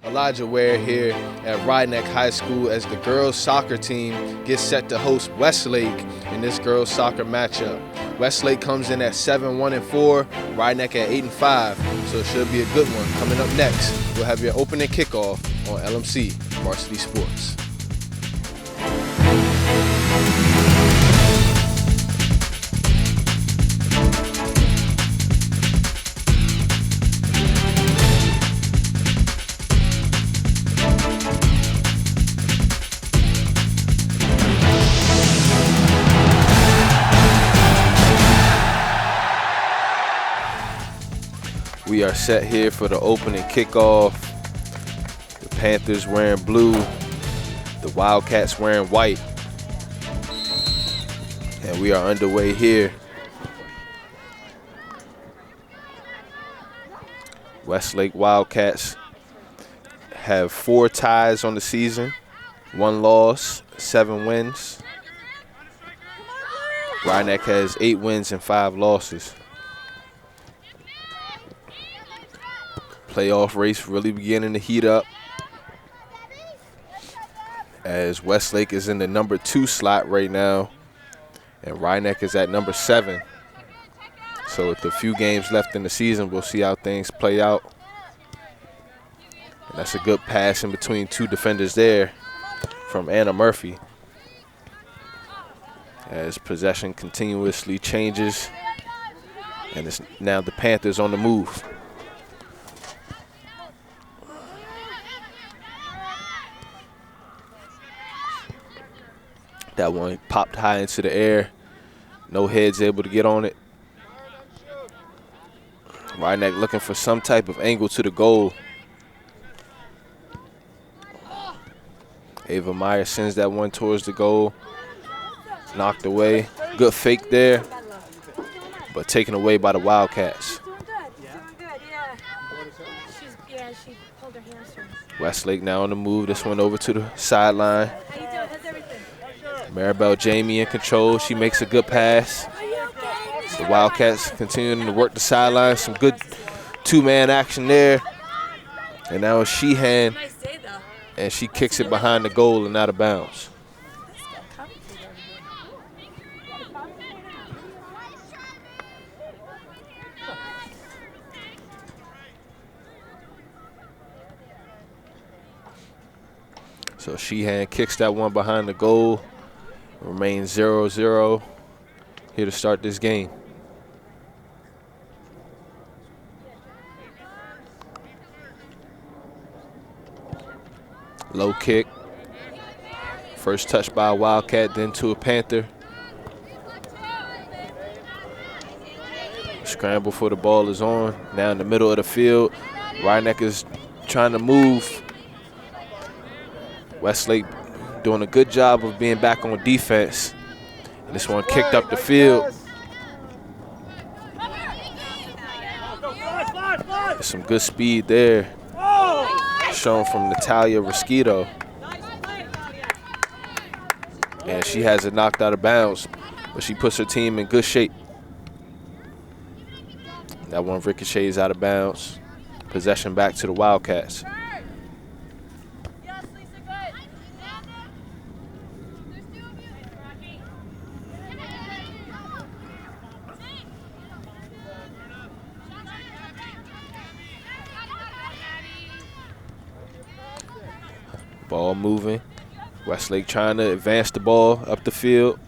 Elijah Ware here at Rydneck High School as the girls soccer team gets set to host Westlake in this girls soccer matchup. Westlake comes in at 7-1-4, Rydneck at 8-5, so it should be a good one. Coming up next, we'll have your opening kickoff on LMC Varsity Sports. We are set here for the opening kickoff. The Panthers wearing blue, the Wildcats wearing white. And we are underway here. Westlake Wildcats have 4 ties on the season, 1 loss, 7 wins. Rydneck has 8 wins and 5 losses. Playoff race really beginning to heat up as Westlake is in the number 2 slot right now and Rydneck is at number 7. So with a few games left in the season, we'll see how things play out. And that's a good pass in between 2 defenders there from Anna Murphy as possession continuously changes and it's now the Panthers on the move. That one popped high into the air. No heads able to get on it. Rydneck looking for some type of angle to the goal. Ava Meyer sends that one towards the goal. Knocked away. Good fake there, but taken away by the Wildcats. She pulled her hamstrings. Westlake now on the move. This one over to the sideline. Maribel Jamie in control. She makes a good pass. The Wildcats continuing to work the sideline. Some good 2-man action there. And now it's Sheehan. And she kicks it behind the goal and out of bounds. So Sheehan kicks that one behind the goal. Remains 0-0 here to start this game. Low kick. First touch by a Wildcat, then to a Panther. Scramble for the ball is on. Now in the middle of the field. Rydneck is trying to move. Westlake doing a good job of being back on defense. And this one kicked up the field. There's some good speed there. Shown from Natalia Rasquito. And she has it knocked out of bounds, but she puts her team in good shape. That one ricochets out of bounds. Possession back to the Wildcats. Ball moving. Westlake trying to advance the ball up the field.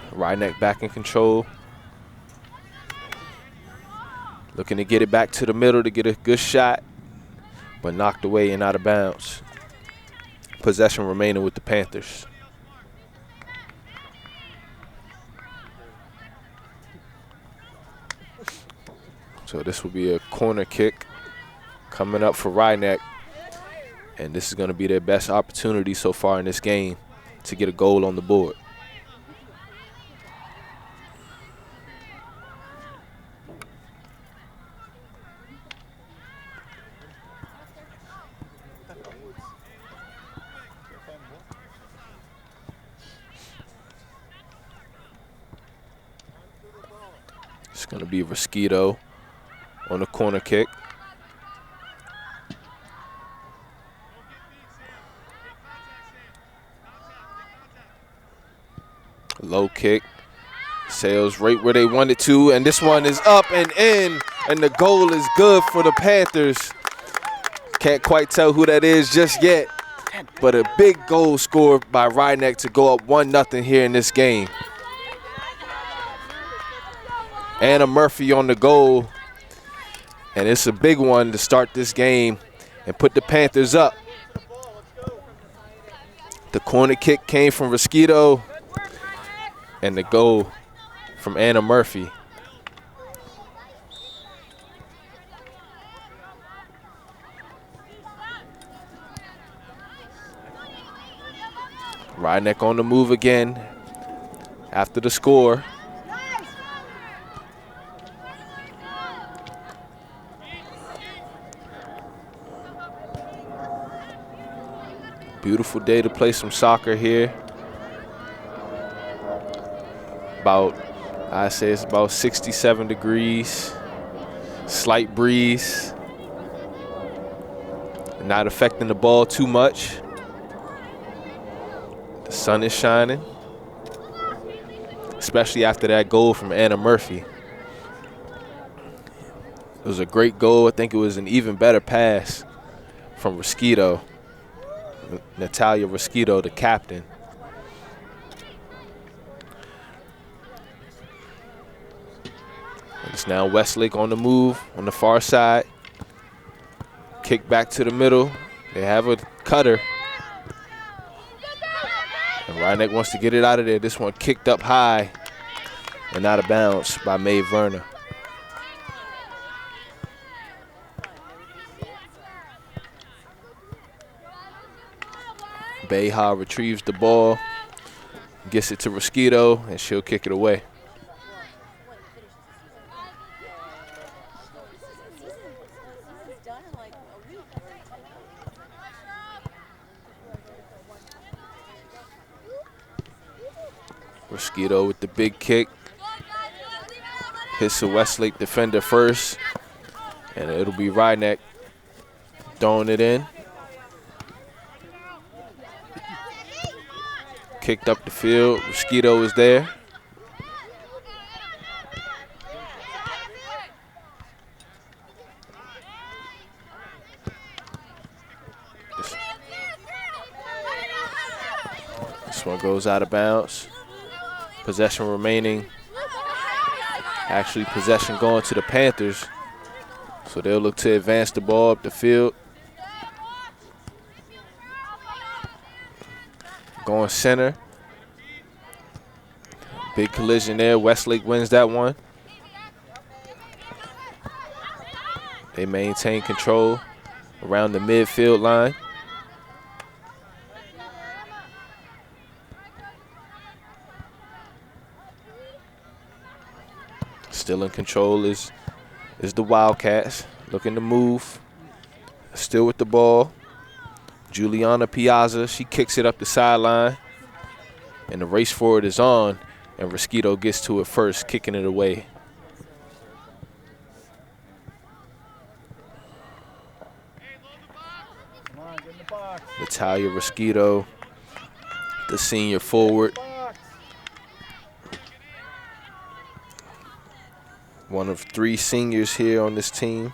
Rydneck back in control. Looking to get it back to the middle to get a good shot, but knocked away and out of bounds. Possession remaining with the Panthers. So this will be a corner kick coming up for Rydneck. And this is going to be their best opportunity so far in this game to get a goal on the board. It's going to be Rasquito on the corner kick. Low kick. Sails right where they wanted to, and this one is up and in, and the goal is good for the Panthers. Can't quite tell who that is just yet, but a big goal scored by Rydneck to go up 1-0 here in this game. Anna Murphy on the goal, and it's a big one to start this game and put the Panthers up. The corner kick came from Rosquito, and the goal from Anna Murphy. Rydneck on the move again after the score. Beautiful day to play some soccer here. I'd say it's about 67 degrees, slight breeze, not affecting the ball too much. The sun is shining, especially after that goal from Anna Murphy. It was a great goal. I think it was an even better pass from Rosquito, Natalia Rosquito, the captain. It's now Westlake on the move on the far side. Kick back to the middle. They have a cutter. And Rydneck wants to get it out of there. This one kicked up high and out of bounds by Mae Verna. Beha retrieves the ball, gets it to Rosquito, and she'll kick it away. Rosquito with the big kick. Hits the Westlake defender first, and it'll be Rydneck throwing it in. Kicked up the field. Rosquito is there. This one goes out of bounds. Possession remaining. Actually, possession going to the Panthers. So they'll look to advance the ball up the field. Going center. Big collision there. Westlake wins that one. They maintain control around the midfield line. Still in control is the Wildcats, looking to move. Still with the ball. Juliana Piazza, she kicks it up the sideline. And the race forward is on, and Rosquito gets to it first, kicking it away. Natalia Rosquito, the senior forward. One of 3 seniors here on this team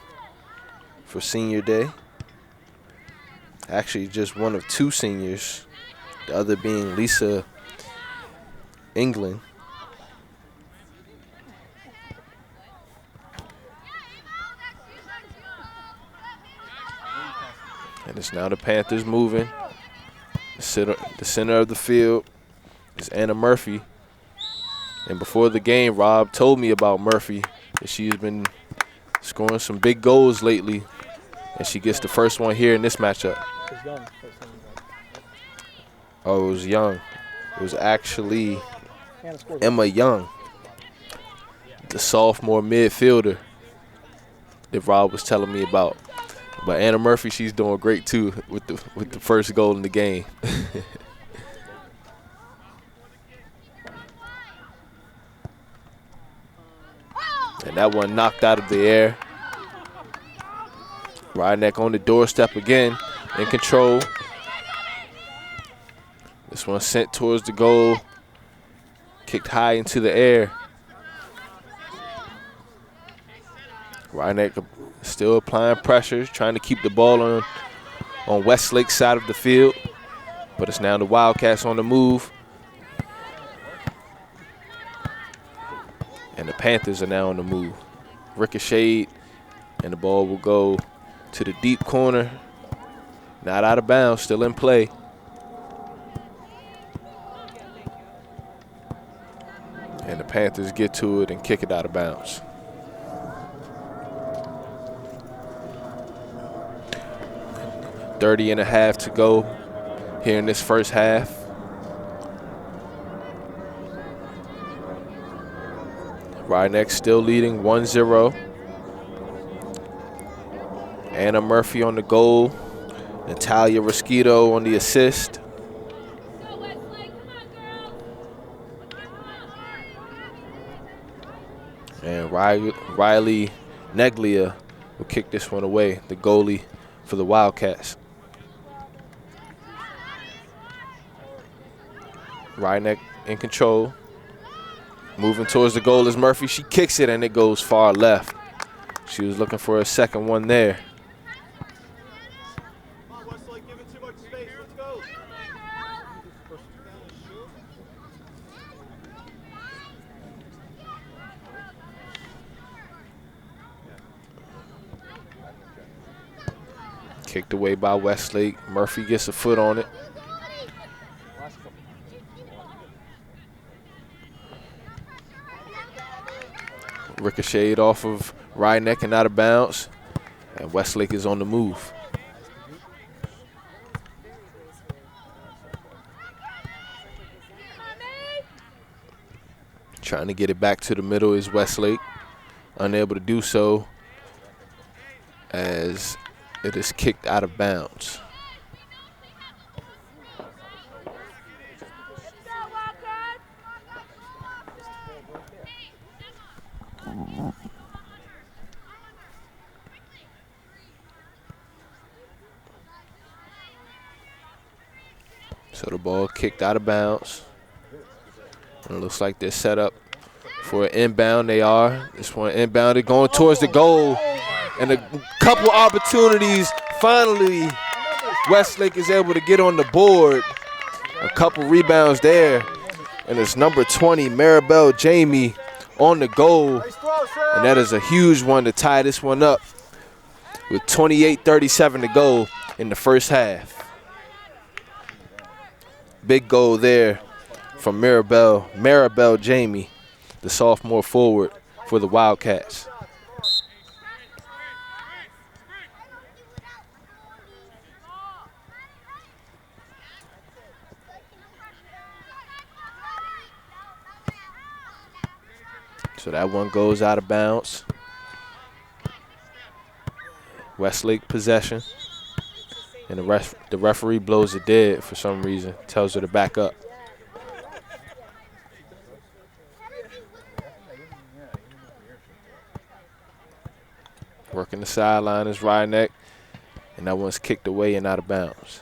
for senior day. Actually, just one of 2 seniors, the other being Lisa England. And it's now the Panthers moving. The center of the field is Anna Murphy. And before the game, Rob told me about Murphy, that she's been scoring some big goals lately. And she gets the first one here in this matchup. Oh, it was Young. It was actually Emma Young, the sophomore midfielder that Rob was telling me about. But Anna Murphy, she's doing great too with the first goal in the game. And that one knocked out of the air. Rydneck on the doorstep again, in control. This one sent towards the goal. Kicked high into the air. Rhinebeck still applying pressure, trying to keep the ball on Westlake's side of the field. But it's now the Wildcats on the move. And the Panthers are now on the move. Ricocheted, and the ball will go to the deep corner. Not out of bounds, still in play. And the Panthers get to it and kick it out of bounds. .30.5 to go here in this first half. Rhinebeck still leading 1-0. Anna Murphy on the goal. Natalia Rosquito on the assist. And Riley Neglia will kick this one away, the goalie for the Wildcats. Rhinebeck in control. Moving towards the goal is Murphy. She kicks it and it goes far left. She was looking for a second one there. Come on, Westlake, giving too much space. Let's go. Kicked away by Westlake. Murphy gets a foot on it. Ricocheted off of Rhinebeck and out of bounds. And Westlake is on the move. Trying to get it back to the middle is Westlake. Unable to do so as it is kicked out of bounds. So the ball kicked out of bounds. And it looks like they're set up for an inbound. They are. This one inbounded, going towards the goal. And a couple opportunities. Finally, Westlake is able to get on the board. A couple rebounds there. And it's number 20, Maribel Jamie, on the goal. And that is a huge one to tie this one up with 28:37 to go in the first half. Big goal there from Maribel Jamie, the sophomore forward for the Wildcats. So that one goes out of bounds. Westlake possession. And the referee blows it dead for some reason, tells her to back up. Working the sideline is Rhinebeck, and that one's kicked away and out of bounds.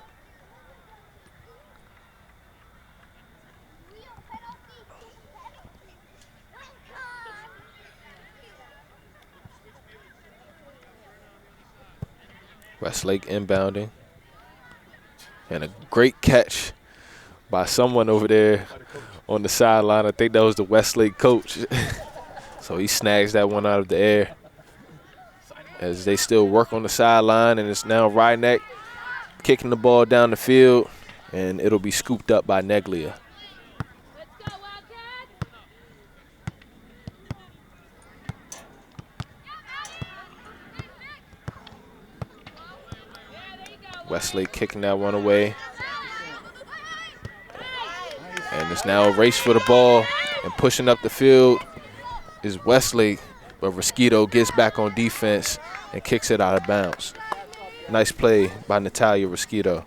Westlake inbounding. And a great catch by someone over there on the sideline. I think that was the Westlake coach. So he snags that one out of the air as they still work on the sideline. And it's now Rhinebeck kicking the ball down the field, and it'll be scooped up by Neglia. Westlake kicking that one away. And it's now a race for the ball, and pushing up the field is Westlake, but Rosquito gets back on defense and kicks it out of bounds. Nice play by Natalia Rosquito.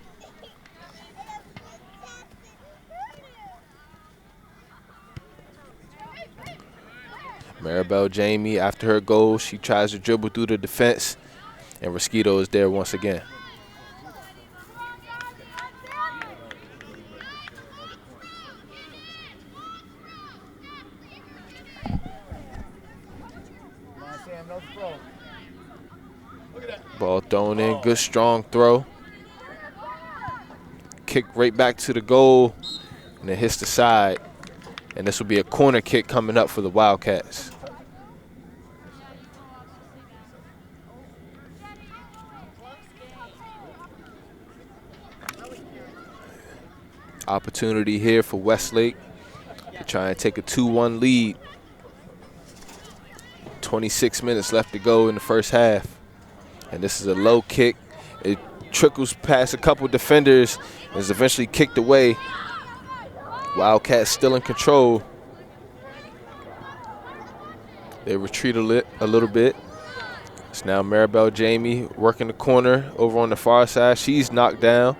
Maribel Jamie, after her goal, she tries to dribble through the defense, and Rosquito is there once again. Ball thrown in, good strong throw. Kick right back to the goal, and it hits the side. And this will be a corner kick coming up for the Wildcats. Opportunity here for Westlake to try and take a 2-1 lead. 26 minutes left to go in the first half. And this is a low kick. It trickles past a couple defenders and is eventually kicked away. Wildcats still in control. They retreat a little bit. It's now Maribel Jamie working the corner over on the far side. She's knocked down.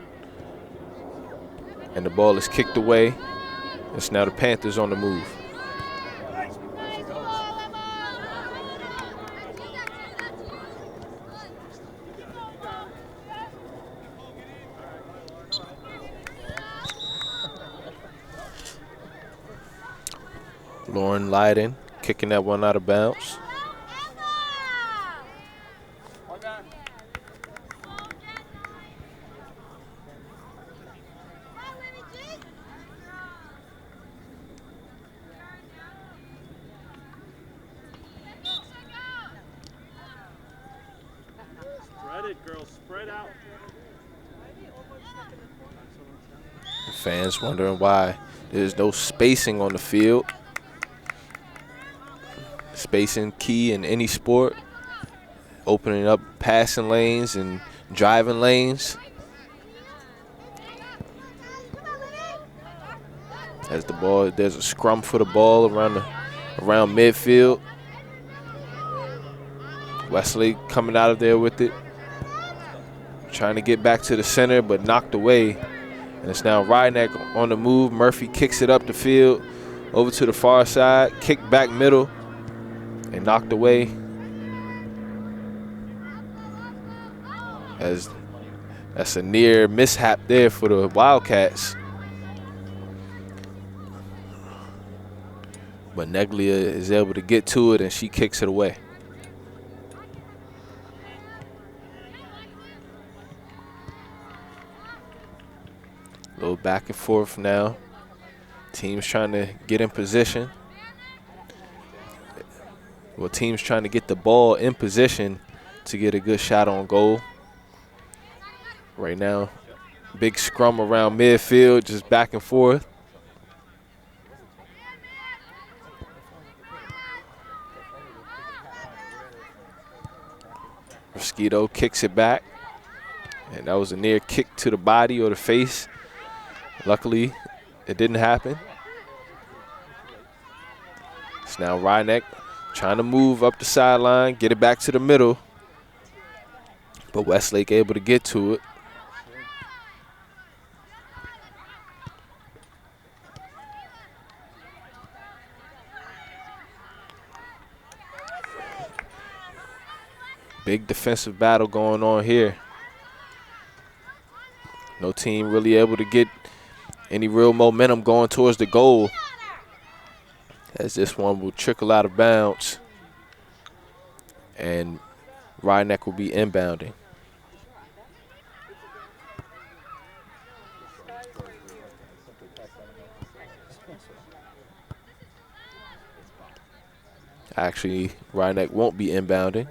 And the ball is kicked away. It's now the Panthers on the move. Lauren Lyden kicking that one out of bounds. Spread it, girls. Spread out. Fans wondering why there's no spacing on the field. Spacing key in any sport. Opening up passing lanes and driving lanes. As the ball, there's a scrum for the ball around midfield. Westlake coming out of there with it. Trying to get back to the center, but knocked away. And it's now Rydneck on the move. Murphy kicks it up the field, over to the far side, kick back middle, and knocked away. As that's a near mishap there for the Wildcats. But Neglia is able to get to it, and she kicks it away. A little back and forth now. Teams trying to get in position. Well, teams trying to get the ball in position to get a good shot on goal. Right now, big scrum around midfield, just back and forth. Mosquito kicks it back. And that was a near kick to the body or the face. Luckily, it didn't happen. It's now Rydneck trying to move up the sideline, get it back to the middle. But Westlake able to get to it. Big defensive battle going on here. No team really able to get any real momentum going towards the goal, as this one will trickle out of bounds and Rydneck will be inbounding. Actually, Rydneck won't be inbounding.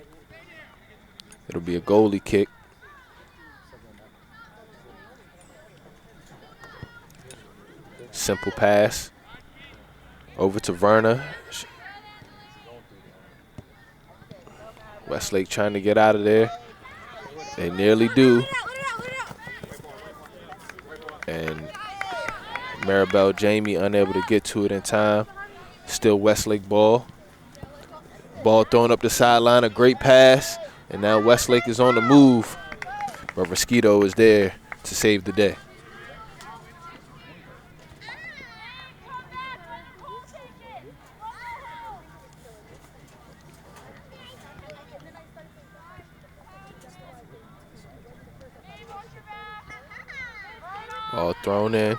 It'll be a goalie kick. Simple pass over to Verna. Westlake trying to get out of there. They nearly do. And Maribel Jamie unable to get to it in time. Still Westlake ball. Ball thrown up the sideline, a great pass. And now Westlake is on the move. But Mosquito is there to save the day. Ball thrown in.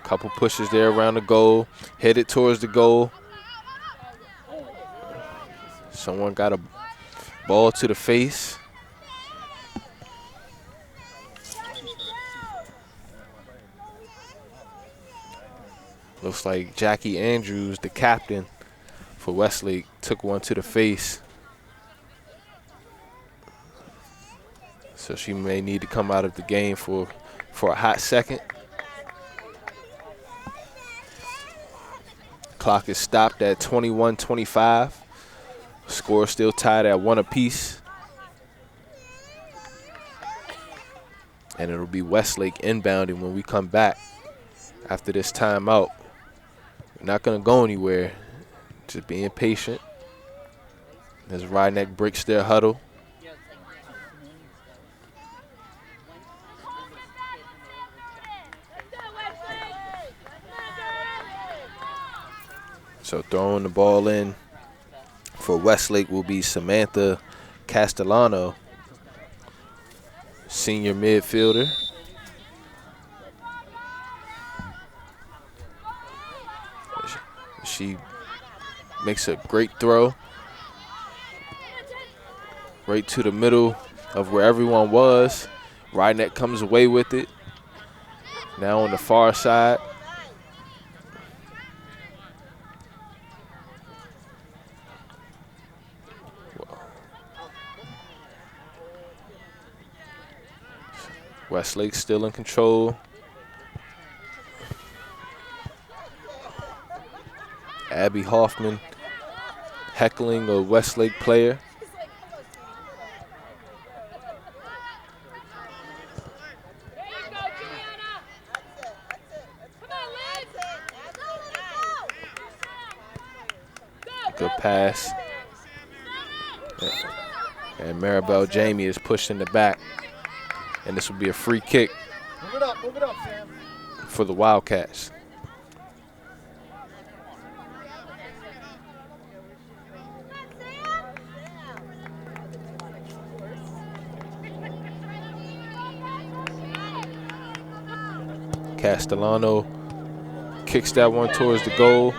Couple pushes there around the goal. Headed towards the goal. Someone got a ball to the face. Looks like Jackie Andrews, the captain for Westlake, took one to the face. So she may need to come out of the game for a hot second. Clock is stopped at 21:25. Score still tied at 1 apiece. And it'll be Westlake inbounding when we come back after this timeout. We're not going to go anywhere. Just being patient as Rydneck breaks their huddle. So throwing the ball in for Westlake will be Samantha Castellano, senior midfielder. She makes a great throw right to the middle of where everyone was. Rydneck comes away with it. Now on the far side. Westlake still in control. Abby Hoffman heckling a Westlake player. Good pass. And Maribel Jamie is pushed in the back. And this will be a free kick for the Wildcats. Castellano kicks that one towards the goal.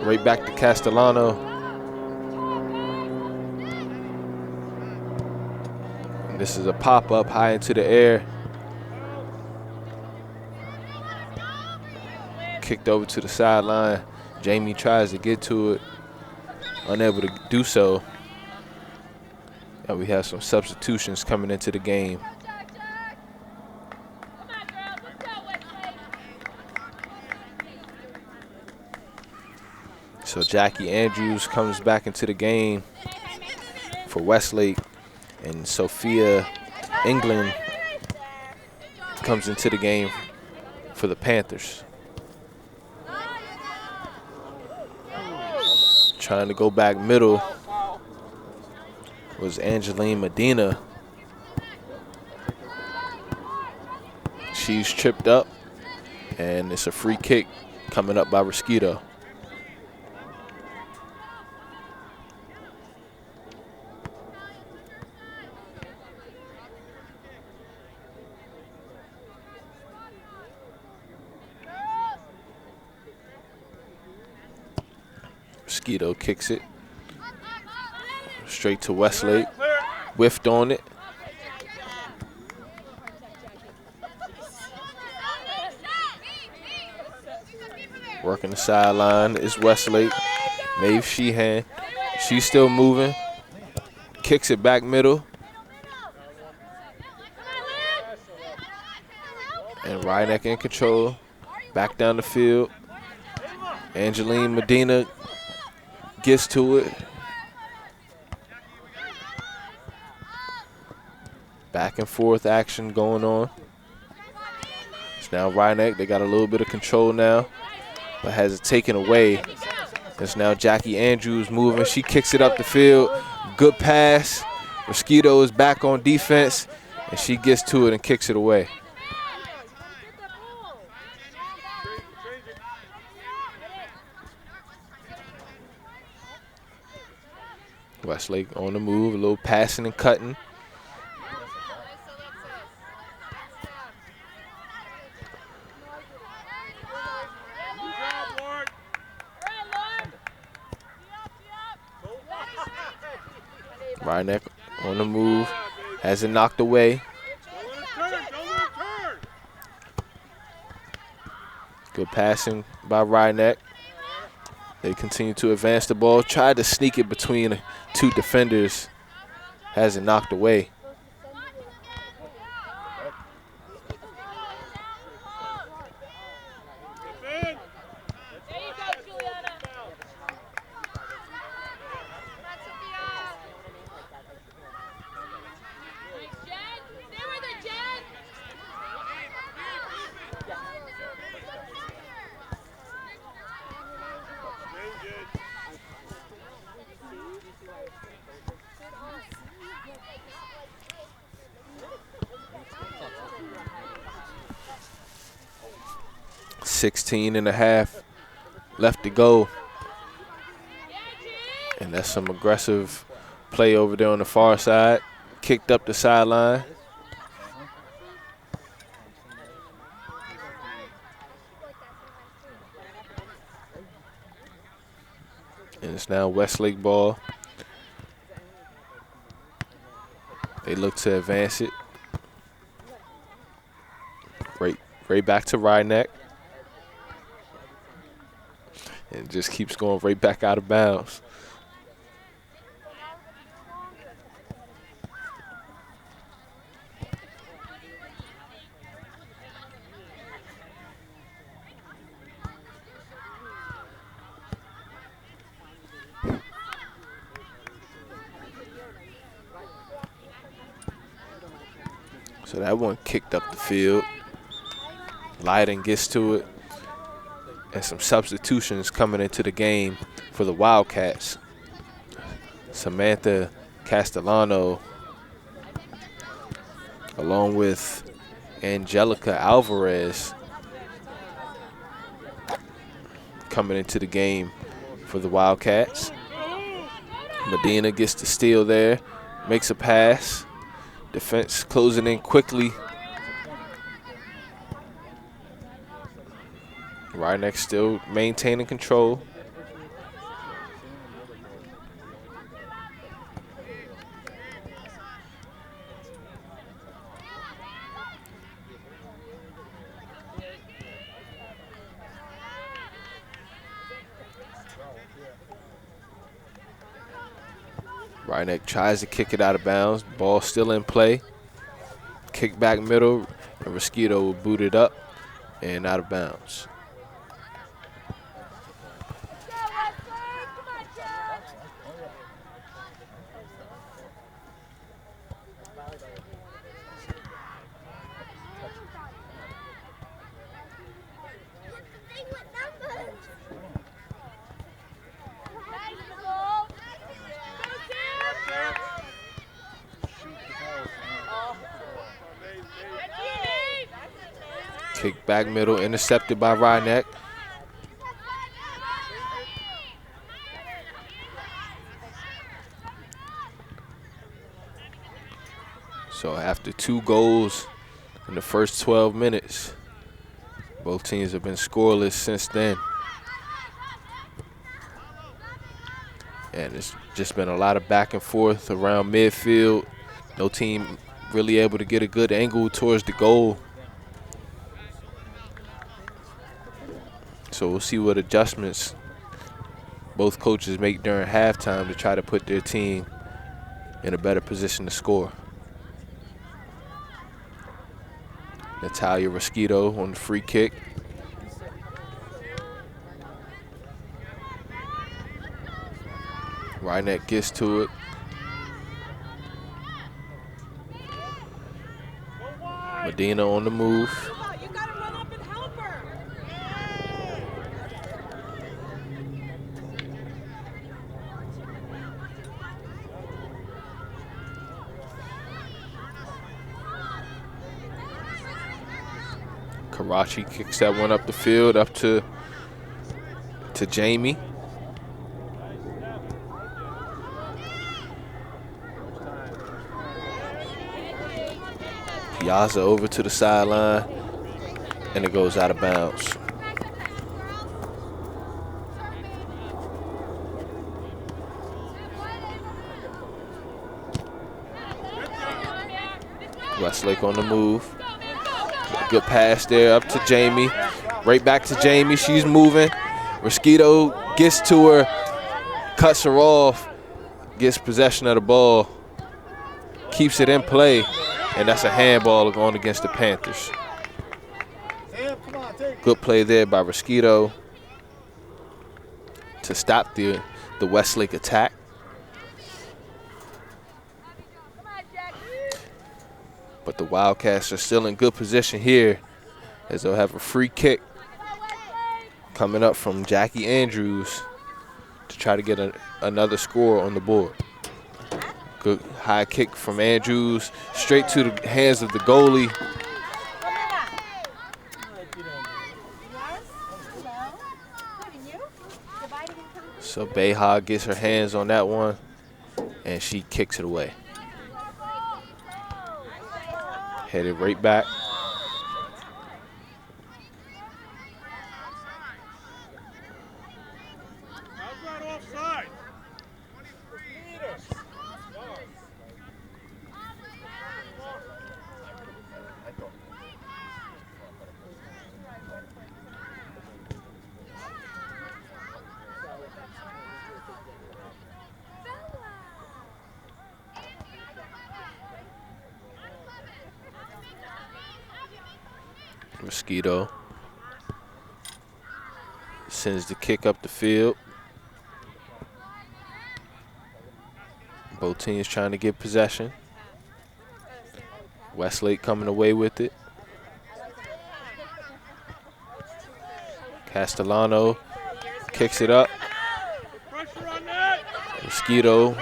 Right back to Castellano. And this is a pop-up high into the air. Kicked over to the sideline. Jamie tries to get to it. Unable to do so. And we have some substitutions coming into the game. So Jackie Andrews comes back into the game for Westlake, and Sophia England comes into the game for the Panthers. Trying to go back middle was Angeline Medina. She's tripped up, and it's a free kick coming up by Mosquito. Mosquito kicks it straight to Westlake. Whiffed on it. Working the sideline is Westlake. Maeve Sheehan. She's still moving. Kicks it back middle. And Rydneck in control. Back down the field. Angeline Medina gets to it. Back and forth action going on. It's now Rydneck. They got a little bit of control now, but has it taken away. It's now Jackie Andrews moving. She kicks it up the field. Good pass. Mosquito is back on defense, and she gets to it and kicks it away. Westlake on the move, a little passing and cutting. Ryneck on the move. Has it knocked away. Good passing by Ryneck. They continue to advance the ball. Tried to sneak it between two defenders. Has it knocked away. .16.5 left to go. And that's some aggressive play over there on the far side. Kicked up the sideline. And it's now Westlake ball. They look to advance it. Right back to Ryneck. And it just keeps going right back out of bounds. So that one kicked up the field. Lyden gets to it. And some substitutions coming into the game for the Wildcats. Samantha Castellano, along with Angelica Alvarez, coming into the game for the Wildcats. Medina gets the steal there, makes a pass. Defense closing in quickly. Ryneck still maintaining control. Ryneck tries to kick it out of bounds. Ball still in play. Kick back middle, and Mosquito will boot it up and out of bounds. Kick back middle, intercepted by Ryneck. So after 2 goals in the first 12 minutes, both teams have been scoreless since then. And it's just been a lot of back and forth around midfield. No team really able to get a good angle towards the goal. So we'll see what adjustments both coaches make during halftime to try to put their team in a better position to score. Natalia Mosquito on the free kick. Ryneck gets to it. Medina on the move. Karachi kicks that one up the field, up to Jamie. Piazza over to the sideline, and it goes out of bounds. Westlake on the move. Good pass there up to Jamie. Right back to Jamie. She's moving. Mosquito gets to her, cuts her off, gets possession of the ball, keeps it in play, and that's a handball going against the Panthers. Good play there by Mosquito to stop the Westlake attack. But the Wildcats are still in good position here as they'll have a free kick coming up from Jackie Andrews to try to get another score on the board. Good high kick from Andrews straight to the hands of the goalie. So Beha gets her hands on that one and she kicks it away. Headed right back. Mosquito sends the kick up the field. Both teams trying to get possession. Westlake coming away with it. Castellano kicks it up. Mosquito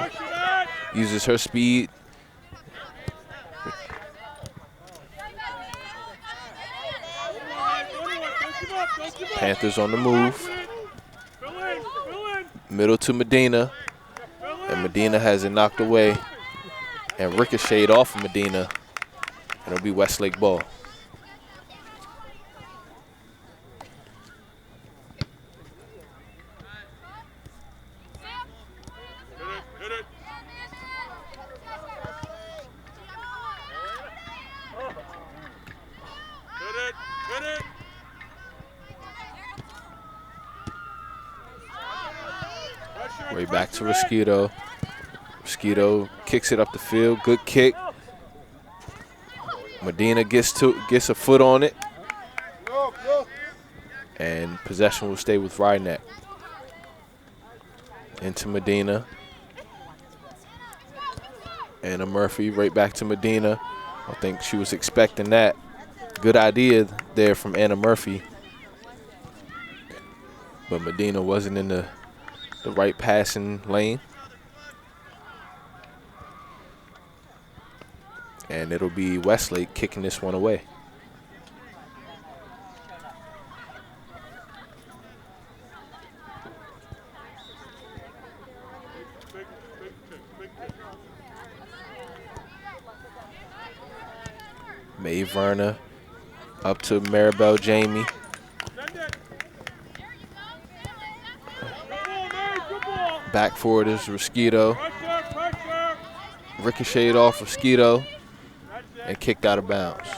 uses her speed. Panthers on the move. Middle to Medina. And Medina has it knocked away and ricocheted off of Medina. And it'll be Westlake ball. Way back to Mosquito. Mosquito kicks it up the field. Good kick. Medina gets a foot on it. And possession will stay with Rydneck. Into Medina. Anna Murphy right back to Medina. I think she was expecting that. Good idea there from Anna Murphy. But Medina wasn't in the right passing lane. And it'll be Westlake kicking this one away. Mae Verna up to Maribel Jamie. Back forward is Mosquito. Ricocheted off Mosquito and kicked out of bounds.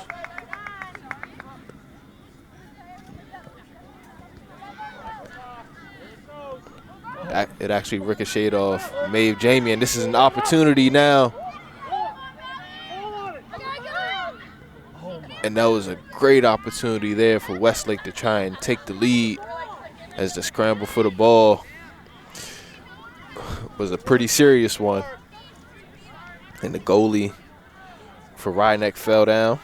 It actually ricocheted off Maeve Jamie, and this is an opportunity now. And that was a great opportunity there for Westlake to try and take the lead as the scramble for the ball was a pretty serious one. And the goalie for Rydneck fell down.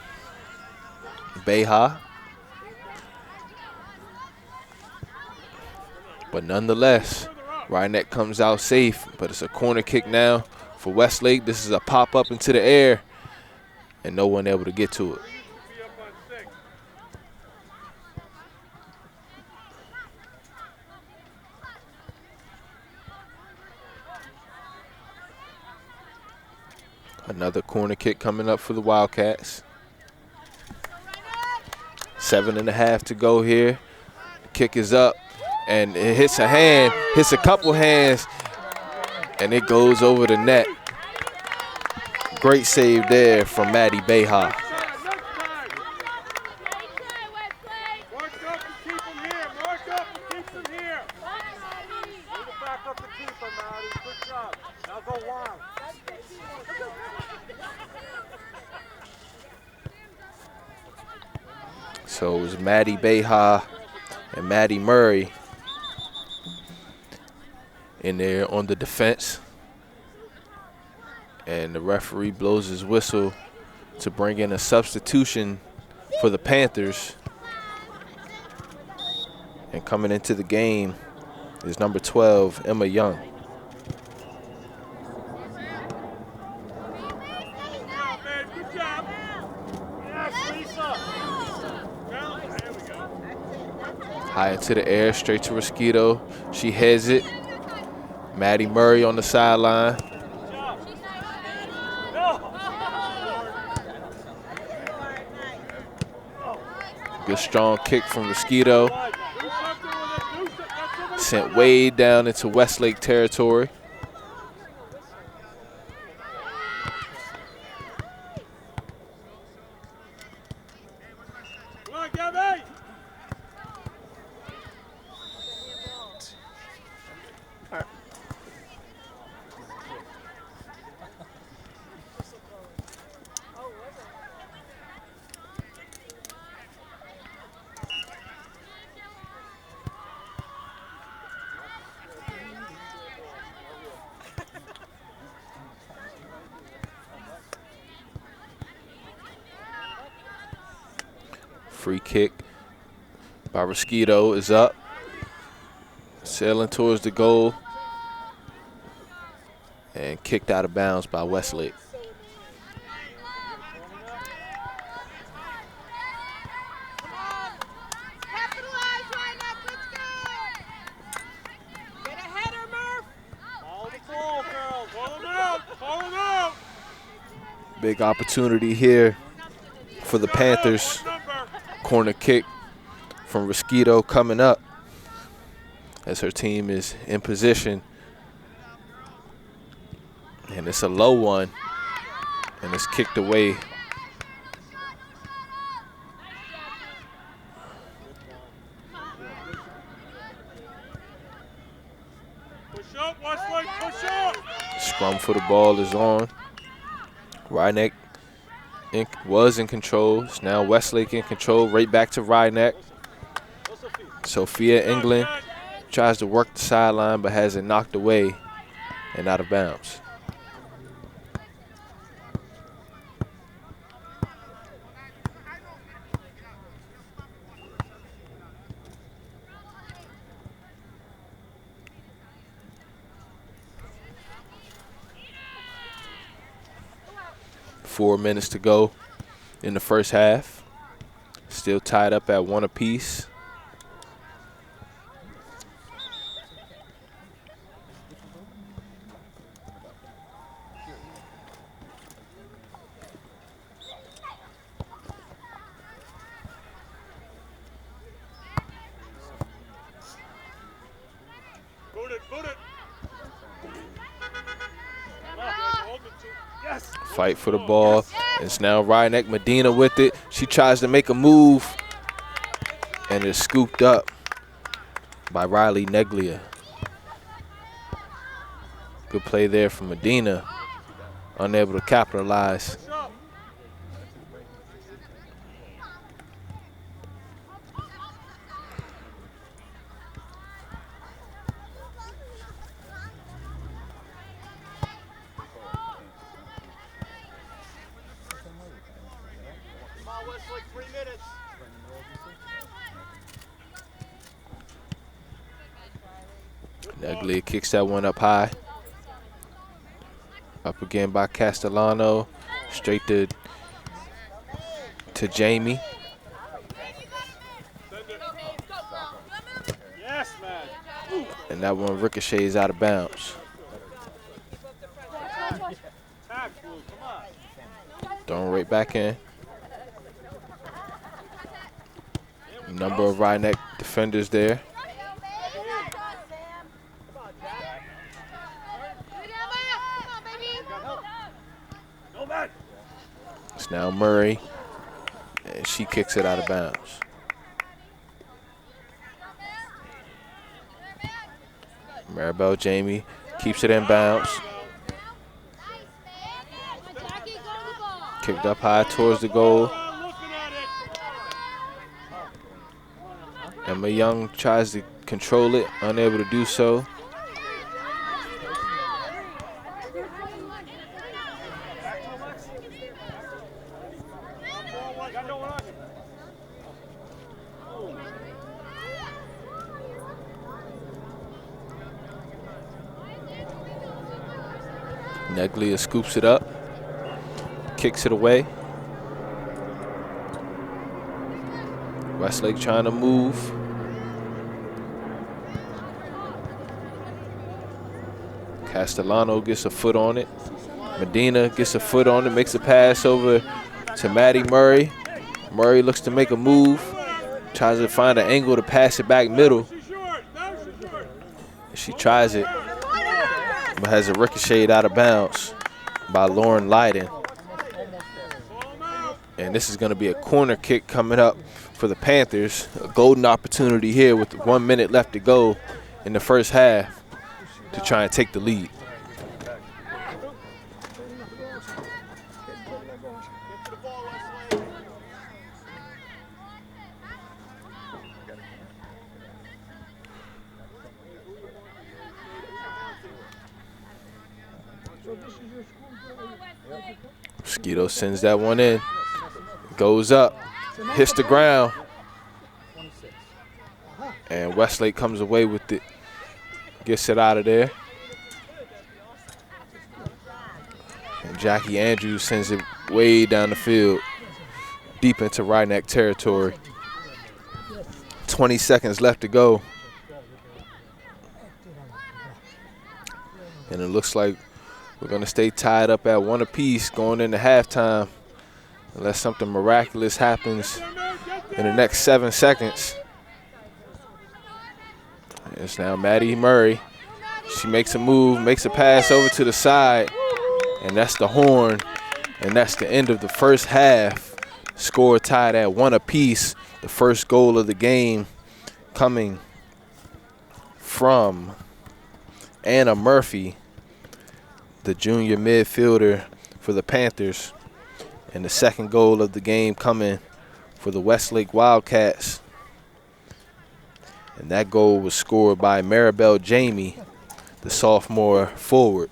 Beha. But nonetheless, Rydneck comes out safe, but it's a corner kick now for Westlake. This is a pop-up into the air, and no one able to get to it. Another corner kick coming up for the Wildcats. 7.5 to go here. Kick is up, and it hits a hand, hits a couple hands, and it goes over the net. Great save there from Maddie Beha. Mark up and keep him here. Mark up and keep him here. Bring it back up to keeper, Maddie. Good job. Now go wild. So it was Maddie Beha and Maddie Murray in there on the defense. And the referee blows his whistle to bring in a substitution for the Panthers. And coming into the game is number 12, Emma Young. Man, good job. Yes, Lisa. Well, there we go. High into the air, straight to Mosquito. She heads it. Maddie Murray on the sideline. Good strong kick from Mosquito. Sent way down into Westlake territory. Come on, Gabby. Free kick by Mosquito is up. Sailing towards the goal. And kicked out of bounds by Westlake. Big opportunity here for the Panthers. Corner kick from Mosquito coming up as her team is in position. And it's a low one, and it's kicked away. Push up, Westlake, push up. Scrum for the ball is on. Ryeneck was in control. It's now Westlake in control. Right back to Ryeneck. Sophia England tries to work the sideline but has it knocked away and out of bounds. Four minutes to go in the first half. Still tied up at 1 apiece. Boot it, boot it. Yes. Fight for the ball. It's now Ryeneck Medina with it. She tries to make a move and is scooped up by Riley Neglia. Good play there from Medina. Unable to capitalize. Neglia kicks that one up high. Up again by Castellano. Straight to Jamie. Yes, man. And that one ricochets out of bounds. Thrown right back in. Number of Ryeneck defenders there. It's now Murray, and she kicks it out of bounds. Maribel Jamie keeps it in bounds. Kicked up high towards the goal. Emma Young tries to control it, unable to do so. Neglia scoops it up, kicks it away. Westlake trying to move. Castellano gets a foot on it. Medina gets a foot on it, makes a pass over to Maddie Murray. Murray looks to make a move, tries to find an angle to pass it back middle. She tries it, but has it ricocheted out of bounds by Lauren Lyden. And this is going to be a corner kick coming up for the Panthers. A golden opportunity here with 1 minute left to go in the first half to try and take the lead. Mosquito sends that one in. Goes up, hits the ground. And Westlake comes away with it. Gets it out of there. And Jackie Andrews sends it way down the field, deep into Rhinebeck territory. 20 seconds left to go. And it looks like we're going to stay tied up at 1 apiece going into halftime, unless something miraculous happens in the next 7 seconds. It's now Maddie Murray. She makes a move, makes a pass over to the side, and that's the horn, and that's the end of the first half. Score tied at 1 apiece. The first goal of the game coming from Anna Murphy, the junior midfielder for the Panthers, and the second goal of the game coming for the Westlake Wildcats. And that goal was scored by Maribel Jamie, the sophomore forward.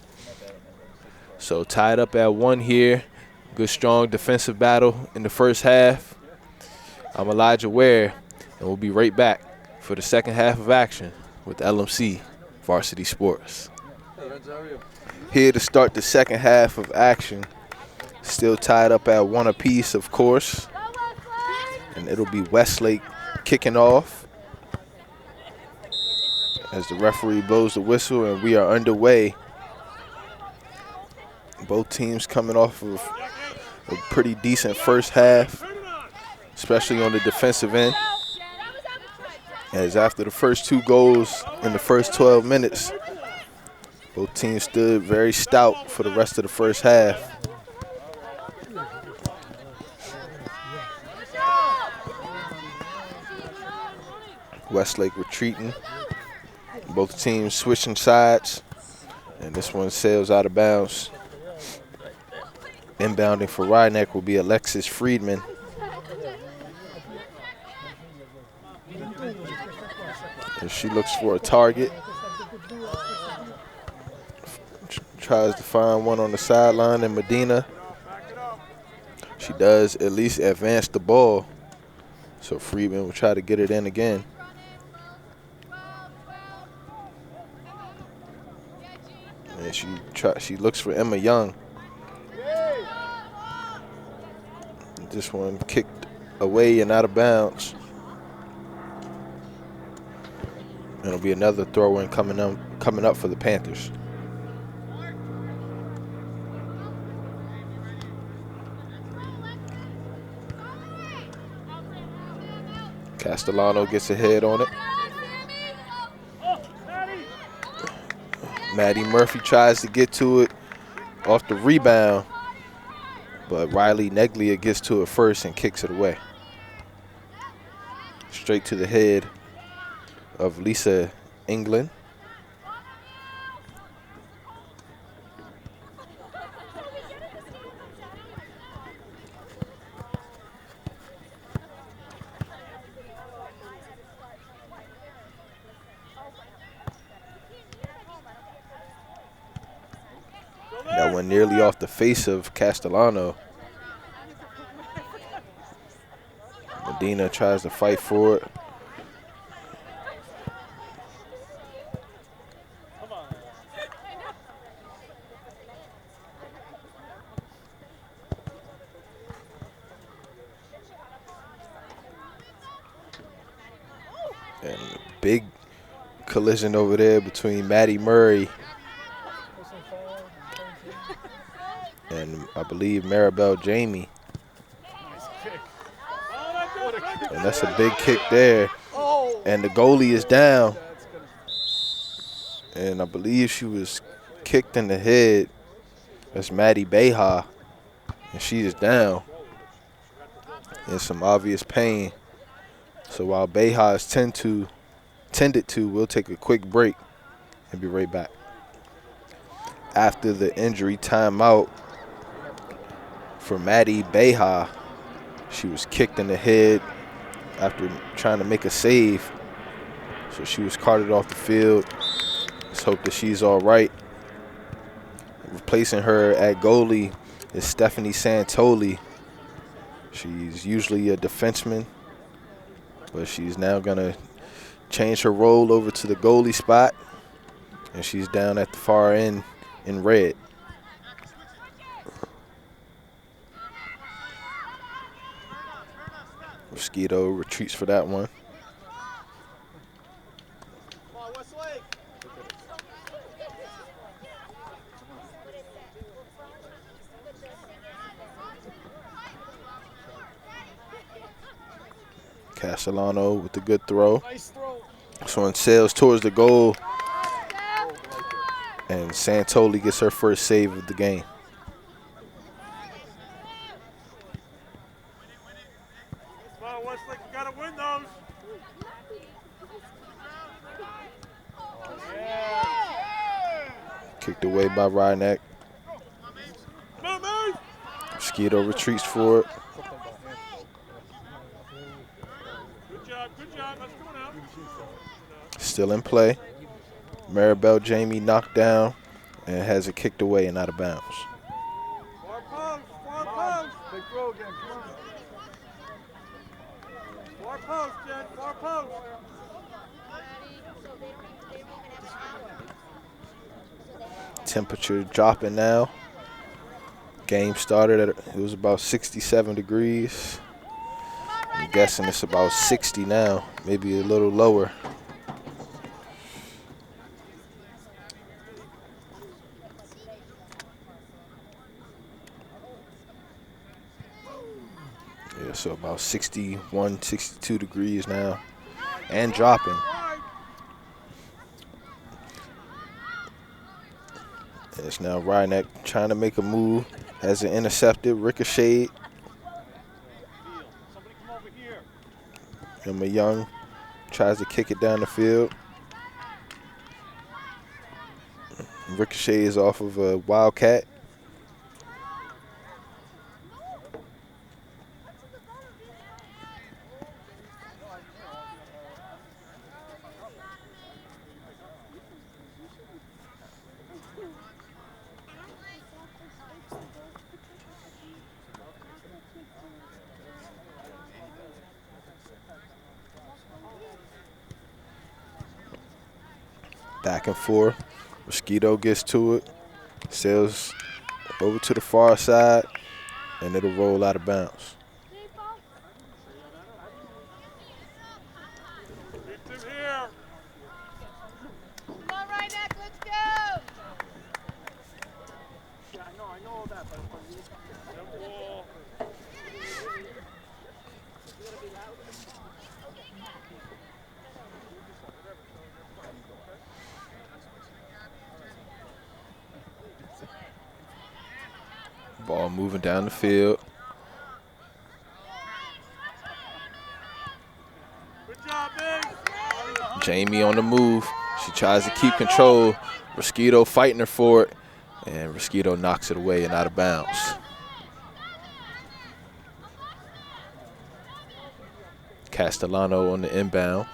So tied up at 1 here. Good, strong defensive battle in the first half. I'm Elijah Ware, and we'll be right back for the second half of action with LMC Varsity Sports. Here to start the second half of action. Still tied up at 1 apiece, of course. And it'll be Westlake kicking off as the referee blows the whistle, and we are underway. Both teams coming off of a pretty decent first half, especially on the defensive end. As after the first 2 goals in the first 12 minutes, both teams stood very stout for the rest of the first half. Westlake retreating. Both teams switching sides. And this one sails out of bounds. Inbounding for Rhinebeck will be Alexis Friedman. And she looks for a target. Tries to find one on the sideline, and Medina. She does at least advance the ball. So Friedman will try to get it in again. And she looks for Emma Young. This one kicked away and out of bounds. And it'll be another throw-in coming up for the Panthers. Castellano gets a head on it. Maddie Murphy tries to get to it off the rebound. but Riley Neglia gets to it first and kicks it away. Straight to the head of Lisa England. That went nearly off the face of Castellano. Medina tries to fight for it. And big collision over there between Maddie Murray and I believe Maribel Jamie. And that's a big kick there. And the goalie is down. And I believe she was kicked in the head. That's Maddie Beha. And she is down in some obvious pain. So while Beha is tended to, we'll take a quick break and be right back. After the injury timeout for Maddie Beha, she was kicked in the head after trying to make a save. So she was carted off the field. Let's hope that she's all right. Replacing her at goalie is Stephanie Santoli. She's usually a defenseman, but she's now going to change her role over to the goalie spot, and she's down at the far end in red. Mosquito retreats for that one. Come on, Westlake. Castellano with the good throw. Nice throw. This one sails towards the goal, and Santoli gets her first save of the game. Come on, Westlake, you gotta win those. Kicked away by Ryneck. Come on, move. Mosquito retreats for it. Good job, let's go now. Still in play. Maribel Jamie knocked down and has it kicked away and out of bounds. Far post. Big throw again, come on. Far post, Jen, far post. Temperature dropping now. Game started at, it was about 67 degrees. I'm guessing it's about 60 now, maybe a little lower. Yeah, so about 61, 62 degrees now, and dropping. And it's now Ryneck trying to make a move, has it intercepted, ricocheted. Somebody come over here. Emma Young tries to kick it down the field. Ricochet is off of a Wildcat. Back and forth. Mosquito gets to it, sails over to the far side, and it'll roll out of bounds. Keep them here. Come on, Ryneck, let's go! Yeah, I know all that, but simple. Ball Ball moving down the field. Good job, Big. Jamie on the move. She tries to keep control. Mosquito fighting her for it, and Mosquito knocks it away and out of bounds. Castellano on the inbound.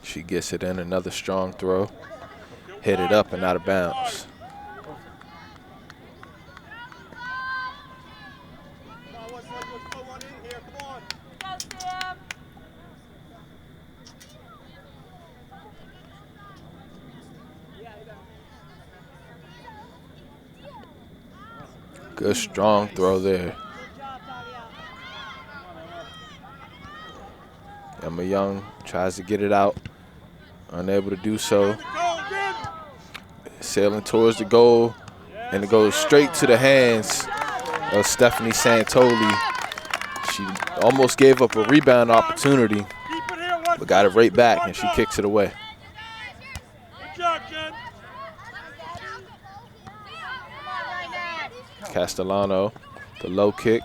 She gets it in, another strong throw. Hit it up and out of bounds. Good strong throw there. Emma Young tries to get it out. Unable to do so. Sailing towards the goal, and it goes straight to the hands of Stephanie Santoli. She almost gave up a rebound opportunity, but got it right back, and she kicks it away. Good job, Jen. Castellano, the low kick.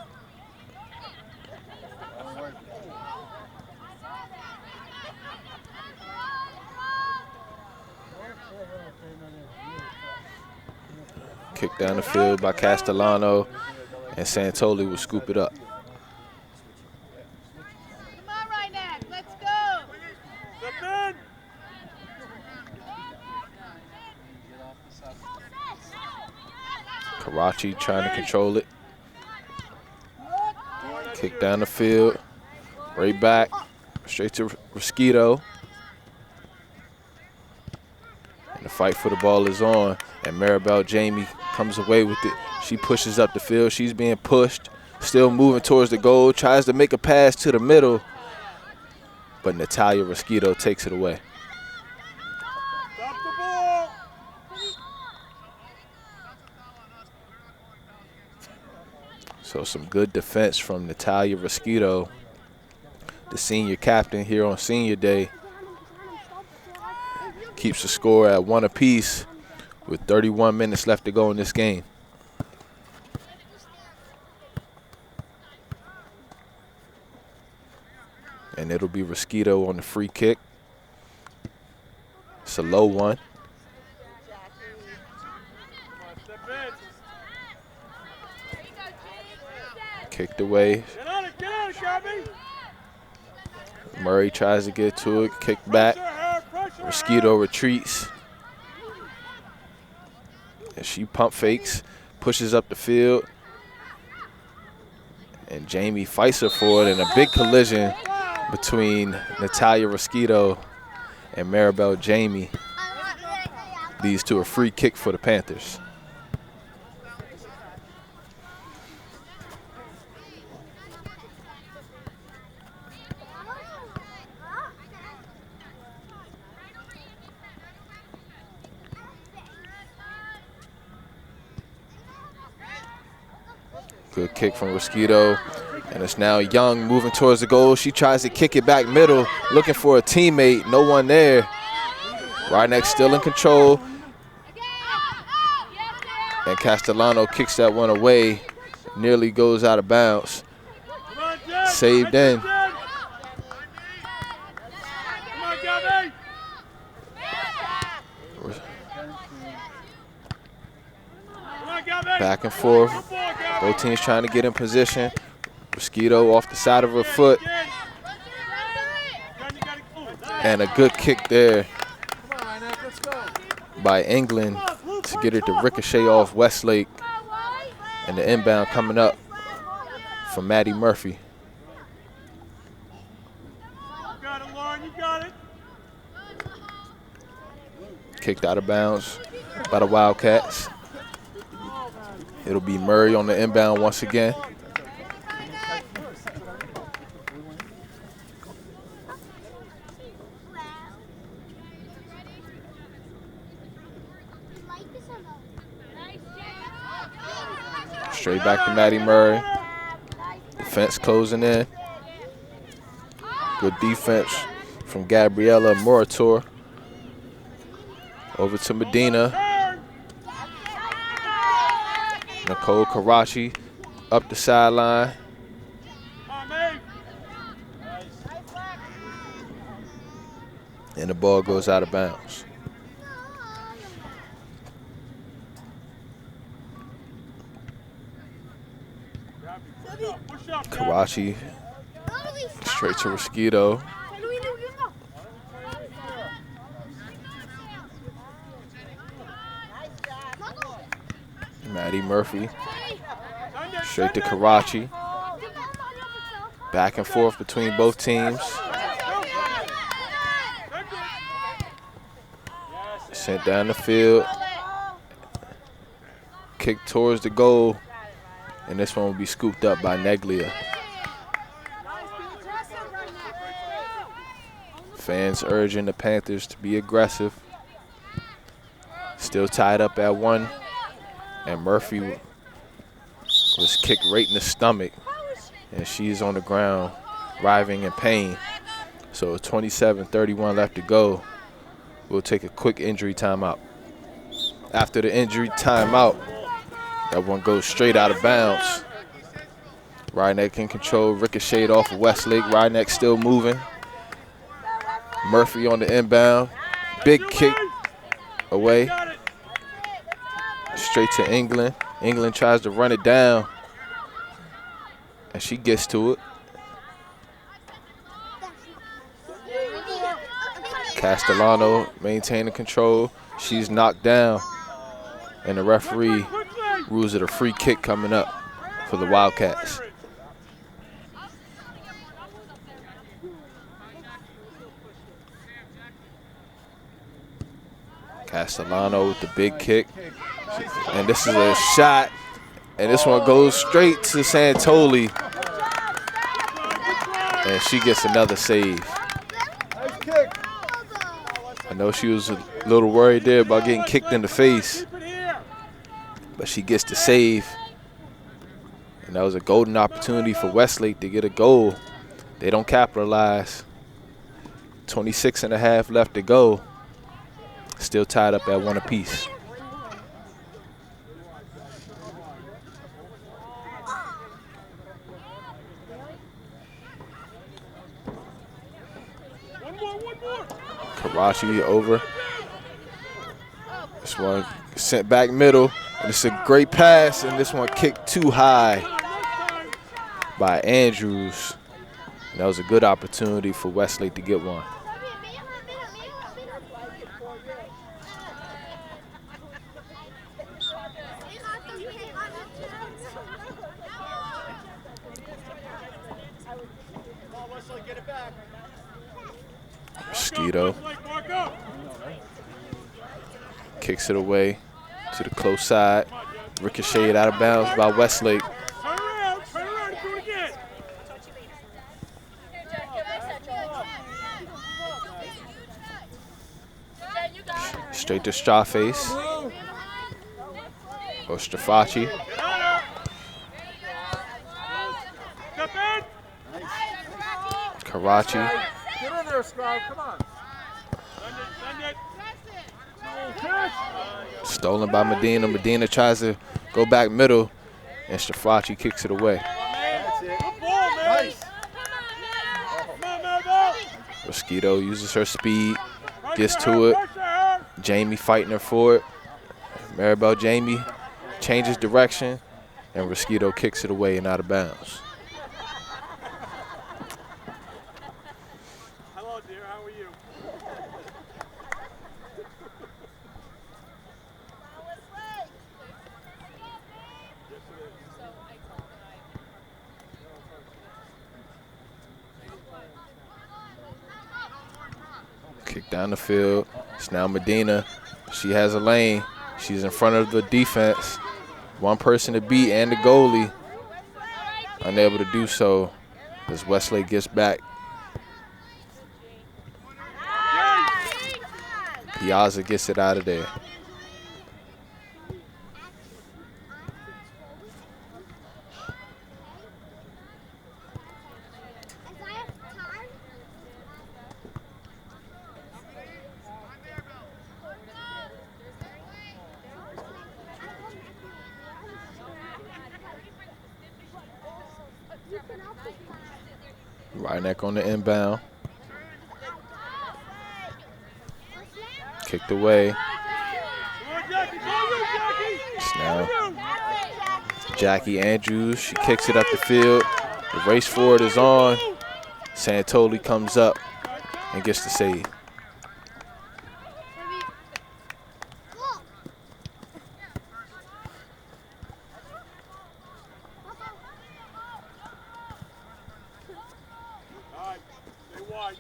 Kick down the field by Castellano, and Santoli will scoop it up. Come on, right neck. Let's go. Step in. Karachi trying to control it. Kick down the field, right back, straight to Mosquito. And the fight for the ball is on, and Maribel Jamie comes away with it. She pushes up the field. She's being pushed, still moving towards the goal, tries to make a pass to the middle, but Natalia Mosquito takes it away. Stop the ball. So some good defense from Natalia Mosquito, the senior captain here on senior day. Keeps the score at 1 apiece with 31 minutes left to go in this game. And it'll be Mosquito on the free kick. It's a low one. Step in. Kicked away. Get on it, Gabby. Murray tries to get to it, kicked back. Mosquito retreats. And she pump fakes, pushes up the field. And Jamie fights her for it in a big collision between Natalia Mosquito and Maribel Jamie. Leads to a free kick for the Panthers. Good kick from Mosquito, and it's now Young moving towards the goal. She tries to kick it back middle, looking for a teammate, no one there. Ryneck still in control, and Castellano kicks that one away, nearly goes out of bounds. Saved in. Back and forth. Both teams trying to get in position. Mosquito off the side of her foot. And a good kick there by England to get it to ricochet off Westlake. And the inbound coming up from Maddie Murphy. You got it, Lauren, you got it. Kicked out of bounds by the Wildcats. It'll be Murray on the inbound once again. Straight back to Maddie Murray. Defense closing in. Good defense from Gabriella Murator. Over to Medina. Nicole Karachi up the sideline. And the ball goes out of bounds. Karachi straight to Mosquito. Maddie Murphy straight to Karachi. Back and forth between both teams. Sent down the field. Kick towards the goal. And this one will be scooped up by Neglia. Fans urging the Panthers to be aggressive. Still tied up at 1. And Murphy was kicked right in the stomach. And she's on the ground, writhing in pain. So 27:31 left to go. We'll take a quick injury timeout. After the injury timeout, that one goes straight out of bounds. Ryneck in control, ricocheted off of Westlake. Ryneck still moving. Murphy on the inbound. Big kick away. Straight to England. England tries to run it down. And she gets to it. Castellano maintaining control. She's knocked down. And the referee rules it a free kick coming up for the Wildcats. Castellano with the big kick. And this is a shot. And this one goes straight to Santoli. And she gets another save. I know she was a little worried there about getting kicked in the face. But she gets the save. And that was a golden opportunity for Westlake to get a goal. They don't capitalize. 26.5 left to go. Still tied up at 1 apiece. Karachi over. This one sent back middle. And it's a great pass, and this one kicked too high by Andrews. And that was a good opportunity for Westlake to get one. Mosquito kicks it away to the close side. Ricocheted out of bounds by Westlake. Straight to Strawface. Or Strafaci. Karachi. Get in there, Scribe. Come on. Stolen by Medina. Medina tries to go back middle, and Strafaci kicks it away. Mosquito uses her speed, gets to it. Jamie fighting her for it. Maribel Jamie changes direction, and Mosquito kicks it away and out of bounds. Hello, dear. How are you? Kick down the field. It's now Medina. She has a lane. She's in front of the defense. One person to beat and the goalie. Unable to do so as Westlake gets back. Piazza gets it out of there. Ryneck on the inbound. Kicked away. It's now Jackie Andrews. She kicks it up the field. The race forward is on. Santoli comes up and gets the save.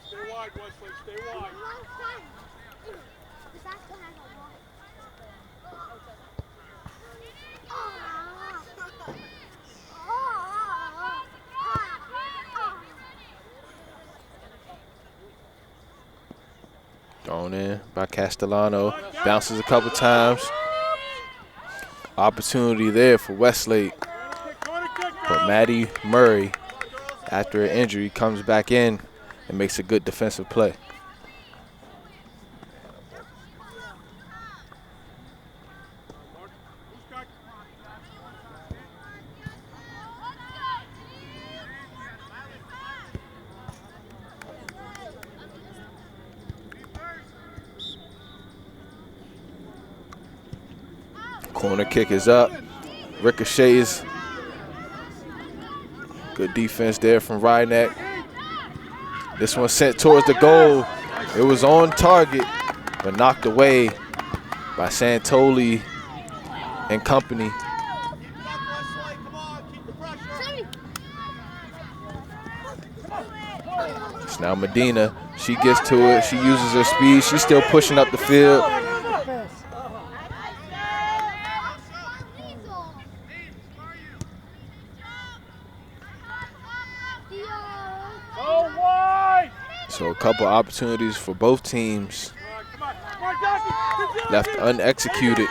Stay wide, Westlake, stay wide. Thrown in by Castellano. Bounces a couple times. Opportunity there for Westlake. But Maddie Murray, after an injury, comes back in and makes a good defensive play. Corner kick is up. Ricochets. Good defense there from Ryneck. This one sent towards the goal. It was on target, but knocked away by Santoli and company. It's now Medina. She gets to it. She uses her speed. She's still pushing up the field. So a couple opportunities for both teams left unexecuted.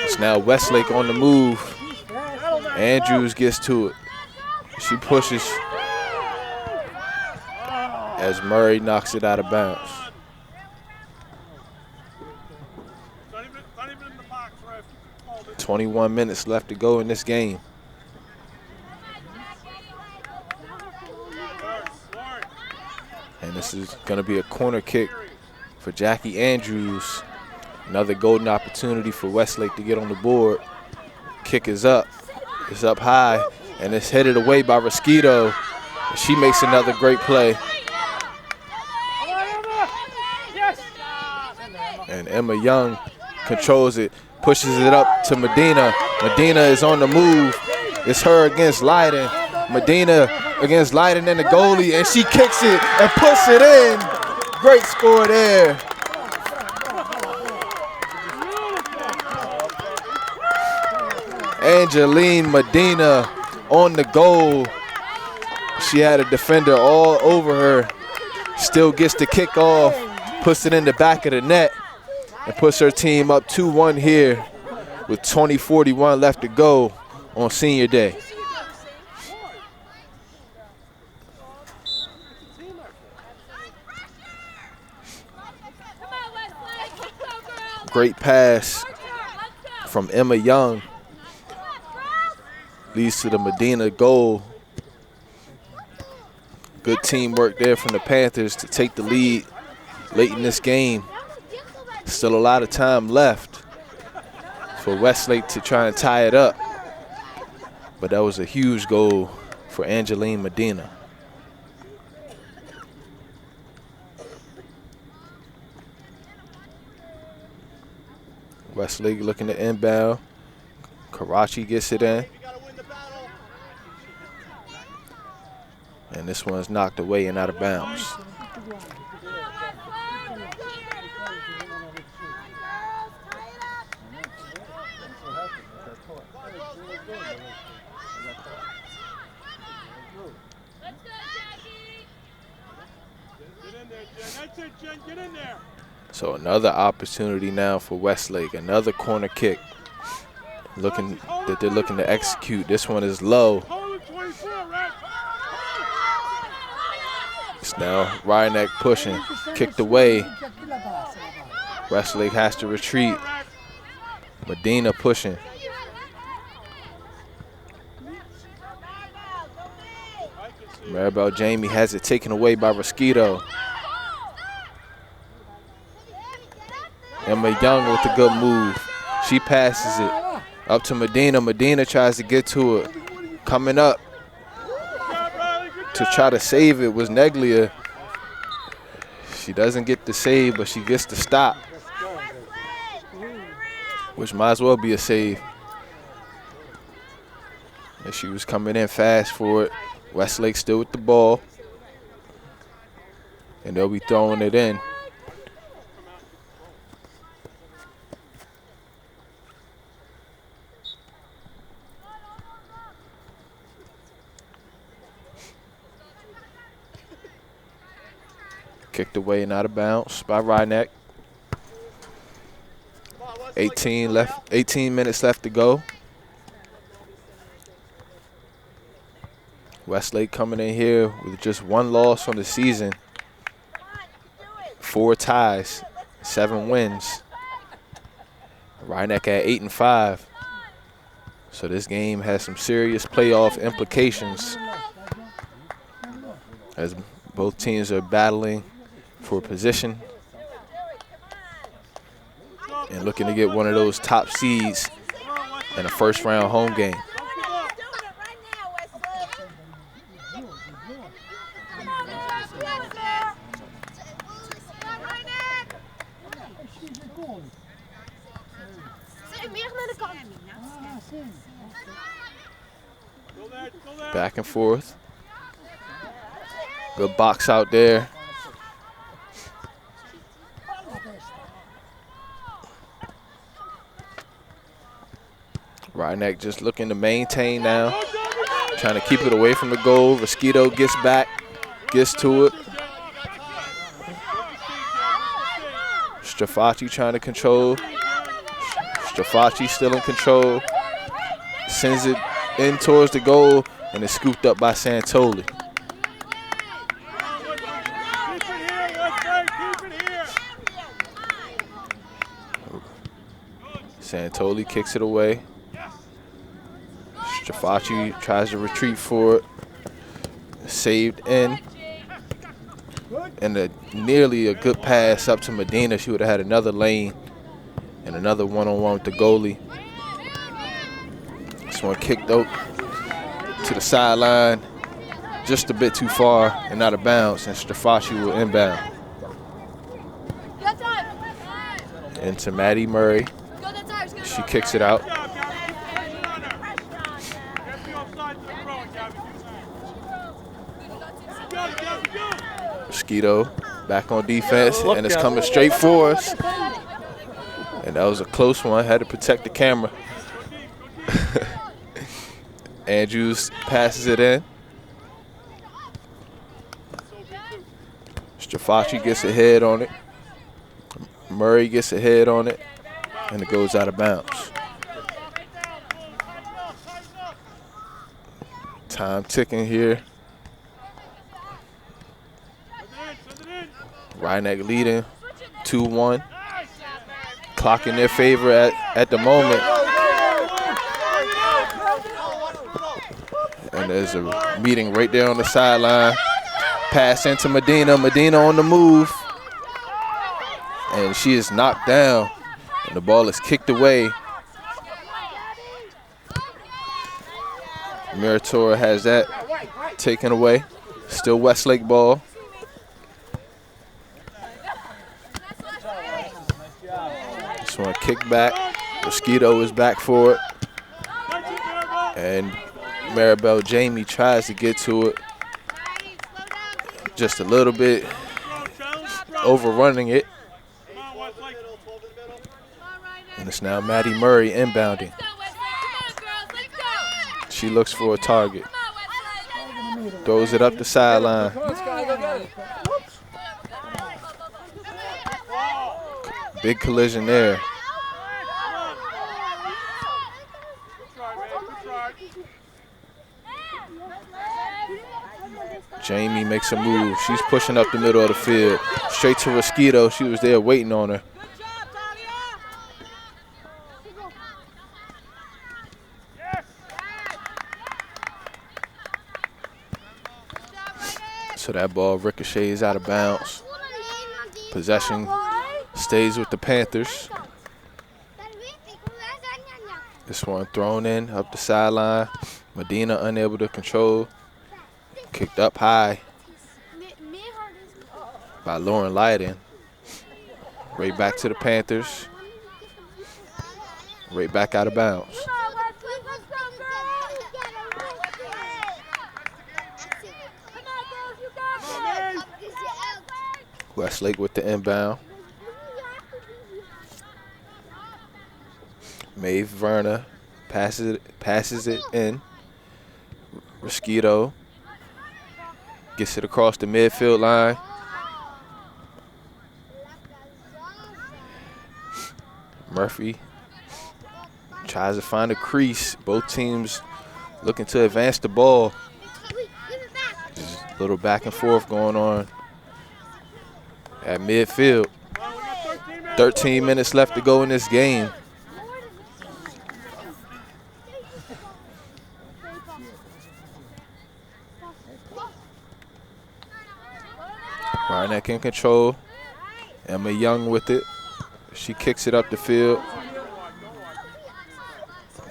It's now Westlake on the move. Andrews gets to it. She pushes as Murray knocks it out of bounds. 21 minutes left to go in this game. And this is going to be a corner kick for Jackie Andrews. Another golden opportunity for Westlake to get on the board. Kick is up. It's up high, and it's headed away by Rosquito. She makes another great play. And Emma Young controls it, pushes it up to Medina. Medina is on the move. It's her against Leiden. Medina against Leiden and the goalie, and she kicks it and puts it in. Great score there. Angeline Medina on the goal. She had a defender all over her. Still gets the kick off, puts it in the back of the net, and puts her team up 2-1 here with 20:41 left to go on senior day. Great pass from Emma Young. Leads to the Medina goal. Good teamwork there from the Panthers to take the lead late in this game. Still a lot of time left for Westlake to try and tie it up. But that was a huge goal for Angeline Medina. Westlake looking to inbound. Karachi gets it in. And this one's knocked away and out of bounds. So another opportunity now for Westlake, another corner kick. They're looking to execute. This one is low. It's now Ryneck pushing, kicked away. Westlake has to retreat. Medina pushing. Maribel Jamie has it taken away by Mosquito. Emma Young with a good move. She passes it up to Medina. Medina tries to get to it. Coming up to try to save it was Neglia. She doesn't get the save, but she gets the stop, which might as well be a save. And she was coming in fast for it. Westlake still with the ball. And they'll be throwing it in. Kicked away and out of bounds by Ryneck. 18 minutes left to go. Westlake coming in here with just one loss on the season. 4 ties, 7 wins. Ryneck at 8-5. So this game has some serious playoff implications as both teams are battling for position and looking to get one of those top seeds in a first-round home game. Back and forth. Good box out there. Ryneck just looking to maintain now. Trying to keep it away from the goal. Mosquito gets back, gets to it. Strafacci trying to control. Strafacci still in control. Sends it in towards the goal and is scooped up by Santoli. Santoli kicks it away. Strafacci tries to retreat for it. Saved in. And nearly a good pass up to Medina. She would have had another lane and another one-on-one with the goalie. This one kicked out to the sideline just a bit too far and out of bounds, and Strafacci will inbound. Into Maddie Murray. She kicks it out. Mosquito back on defense, and it's coming straight for us. And that was a close one. Had to protect the camera. Andrews passes it in. Strafacci gets a head on it. Murray gets a head on it. And it goes out of bounds. Time ticking here. Ryneck leading 2-1. Clock in their favor at the moment. And there's a meeting right there on the sideline. Pass into Medina. Medina on the move. And she is knocked down. And the ball is kicked away. Muratora has that taken away. Still Westlake ball. This one kicked back. Mosquito is back for it. And Maribel Jamie tries to get to it. Just a little bit overrunning it. And it's now Maddie Murray inbounding. She looks for a target. Throws it up the sideline. Big collision there. Jamie makes a move. She's pushing up the middle of the field. Straight to Mosquito. She was there waiting on her. So that ball ricochets out of bounds. Possession stays with the Panthers. This one thrown in up the sideline. Medina unable to control. Kicked up high by Lauren Lyden. Right back to the Panthers. Right back out of bounds. Westlake with the inbound. Maeve Verna passes it in. Mosquito gets it across the midfield line. Murphy tries to find a crease. Both teams looking to advance the ball. There's a little back and forth going on at midfield. 13 minutes left to go in this game. Rhinebeck in control. Emma Young with it. She kicks it up the field.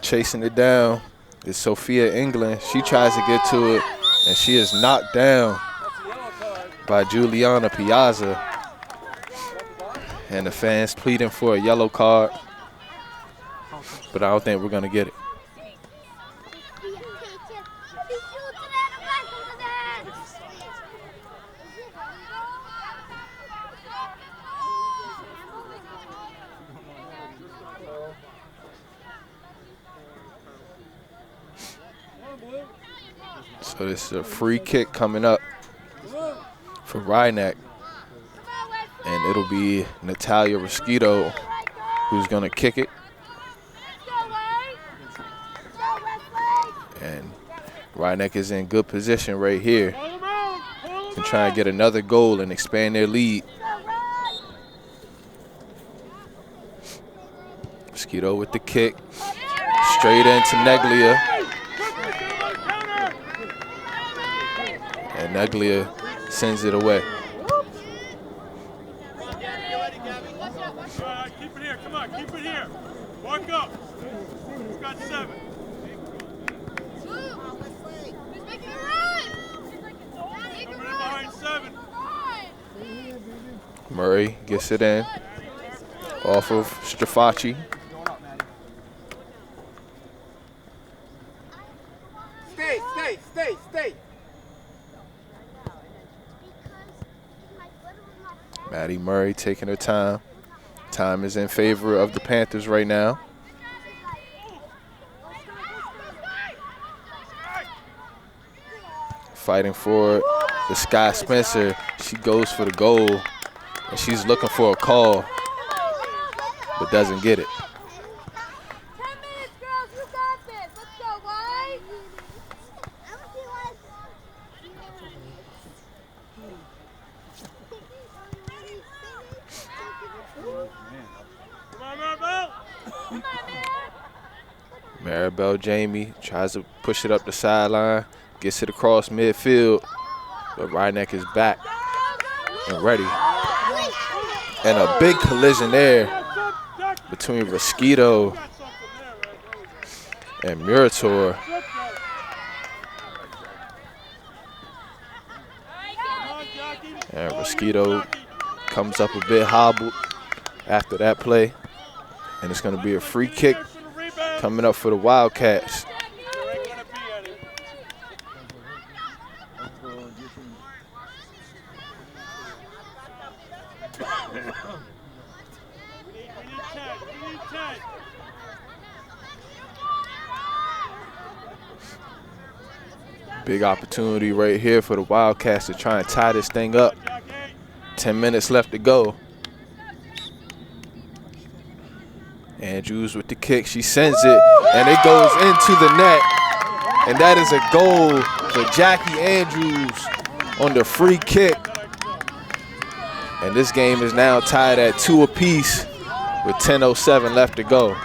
Chasing it down is Sophia England. She tries to get to it, and she is knocked down by Juliana Piazza. And the fans pleading for a yellow card, but I don't think we're going to get it. So this is a free kick coming up for Rhinebeck. And it'll be Natalia Mosquito who's going to kick it. And Rhinebeck is in good position right here to try and get another goal and expand their lead. Mosquito with the kick. Straight into Neglia. And Neglia sends it away. Keep it here. Come on, keep it here. Walk up. Who's got 7? Make it run! Coming in behind 7. Murray gets it in off of Strafacci. Stay. Maddie Murray taking her time. Time is in favor of the Panthers right now. Fighting for it. The Sky Spencer. She goes for the goal. And she's looking for a call, but doesn't get it. 10 minutes, girls. You got this. Let's go, White. Come on, Maribel. Maribel Jamie tries to push it up the sideline, gets it across midfield, but Rhinebeck is back and ready. And a big collision there between Mosquito and Murator. And Mosquito comes up a bit hobbled after that play. And it's going to be a free kick coming up for the Wildcats. Big opportunity right here for the Wildcats to try and tie this thing up. 10 minutes left to go. Andrews with the kick. She sends it, and it goes into the net. And that is a goal for Jackie Andrews on the free kick. And this game is now tied at 2 apiece with 10:07 left to go.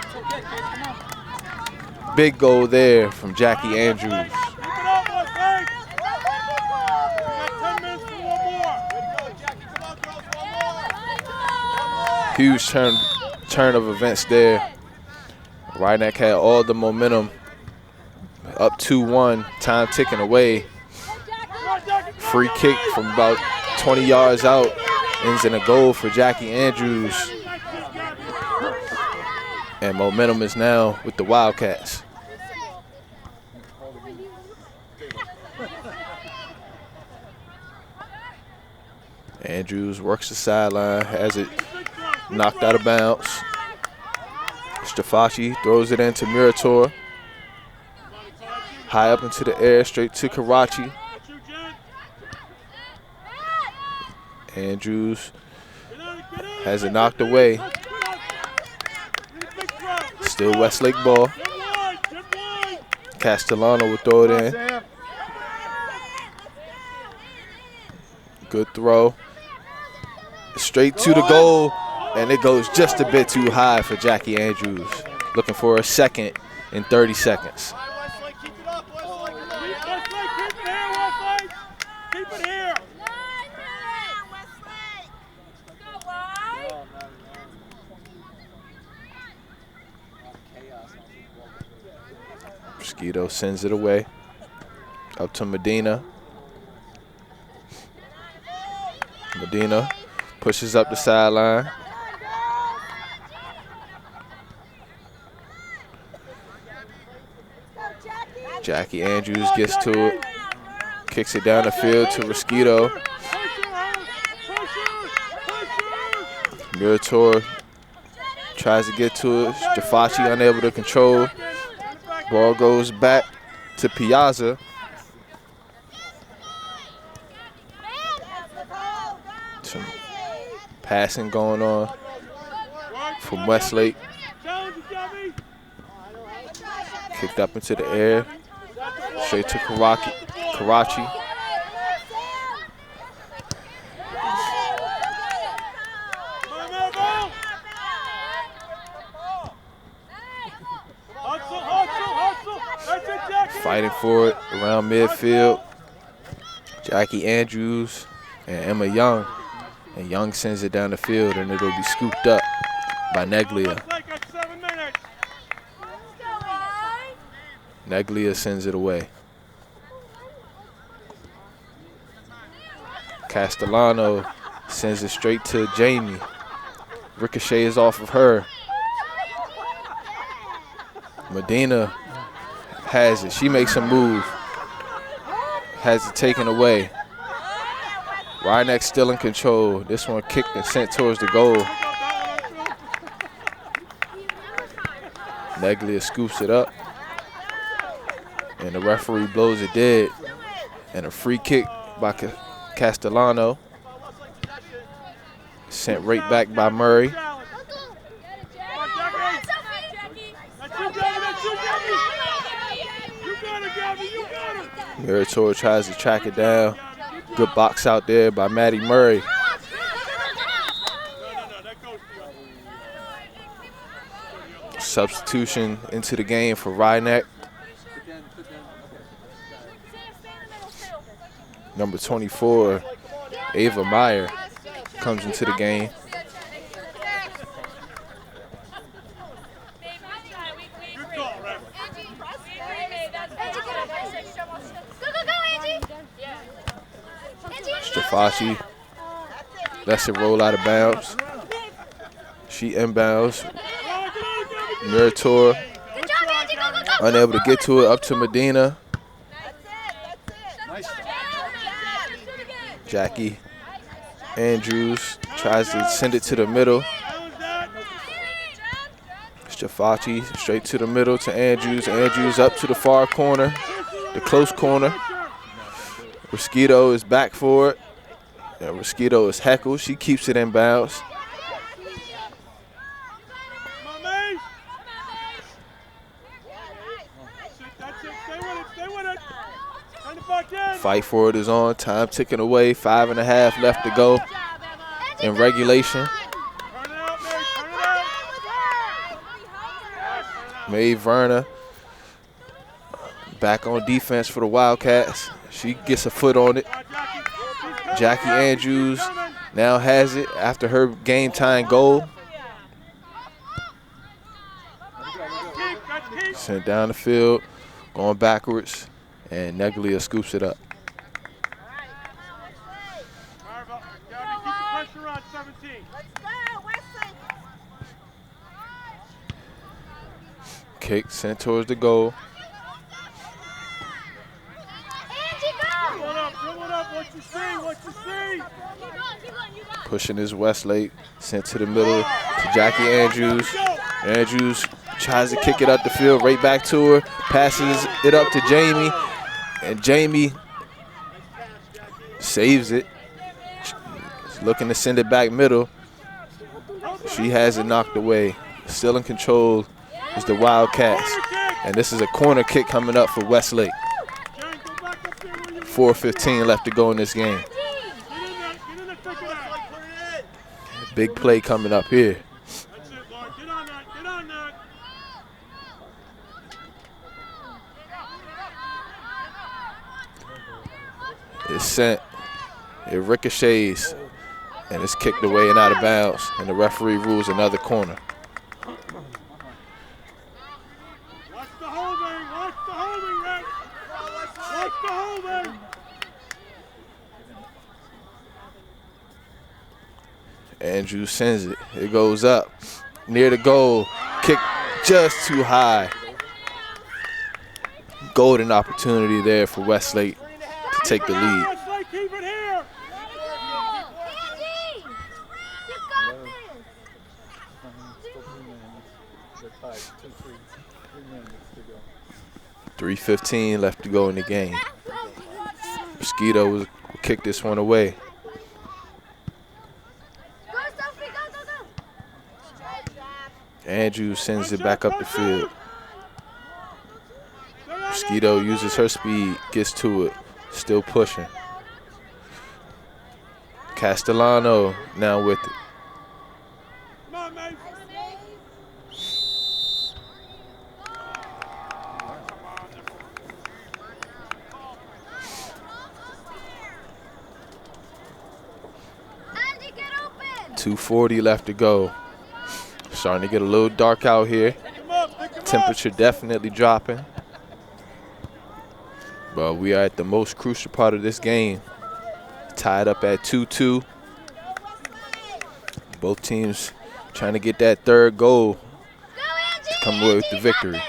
Big goal there from Jackie Andrews. Keep it up, Westlake. We got 10 minutes Huge turn of events there. Rhinebeck had all the momentum. Up 2-1, time ticking away. Free kick from about 20 yards out. Ends in a goal for Jackie Andrews. And momentum is now with the Wildcats. Andrews works the sideline, has it knocked out of bounds. Stafaci throws it into Murator. High up into the air, straight to Karachi. Andrews has it knocked away. Still Westlake ball. Castellano will throw it in. Good throw. Straight to the goal, and it goes just a bit too high for Jackie Andrews. Looking for a second in 30 seconds. Mosquito sends it away. Up to Medina. Medina pushes up the sideline. Jackie Andrews gets to it. Kicks it down the field to Mosquito. Murator tries to get to it. Stafaci unable to control. Ball goes back to Piazza. Some passing going on from Westlake. Kicked up into the air. Straight to Karachi. Fighting for it around midfield. Jackie Andrews and Emma Young. And Young sends it down the field, and it'll be scooped up by Neglia. Neglia sends it away. Castellano sends it straight to Jamie. Ricochet is off of her. Medina has it. She makes a move. Has it taken away. Rhinebeck still in control. This one kicked and sent towards the goal. Neglia scoops it up. And the referee blows it dead. And a free kick by Castellano. Sent right back by Murray. Murator tries to track it down. Good box out there by Maddie Murray. Substitution into the game for Rhinebeck. Number 24, Ava Meyer, comes into the game. Stafaci lets it roll out of bounds. She inbounds. Murator unable to get to it, up to Medina. Jackie Andrews tries to send it to the middle. Stafaci straight to the middle to Andrews. Andrews up to the far corner, the close corner. Mosquito is back for it. And Mosquito is heckled. She keeps it in bounds. Fight for it is on. Time ticking away. 5.5 left to go in regulation. Mae Verna back on defense for the Wildcats. She gets a foot on it. Jackie Andrews now has it after her game time goal. Sent down the field, going backwards, and Neglia scoops it up. Pressure on 17. Let's go, Westlake. Kick sent towards the goal. Angie, go! Fill it up, what you see. Pushing his Westlake, sent to the middle to Jackie Andrews. Andrews tries to kick it up the field, right back to her, passes it up to Jamie, and Jamie saves it. She's looking to send it back middle. She has it knocked away. Still in control is the Wildcats, and this is a corner kick coming up for Westlake. 4:15 left to go in this game. Big play coming up here. That's it, Lord. Get on that. It's sent. It ricochets, and it's kicked away and out of bounds, and the referee rules another corner. Watch the holding, Rex. Watch the holding. Andrew sends it. It goes up near the goal. Kick just too high. Golden opportunity there for Westlake to take the lead. Westlake, keep it here. Angie, you got this. 3:15 left to go in the game. Mosquito will kick this one away. Go, Sophie, go. Andrew sends it back up the field. Mosquito uses her speed, gets to it, still pushing. Castellano now with it. Come on, mate. 2:40 left to go. Starting to get a little dark out here. Temperature definitely dropping. But we are at the most crucial part of this game. Tied up at 2-2. Both teams trying to get that third goal to come away with the victory.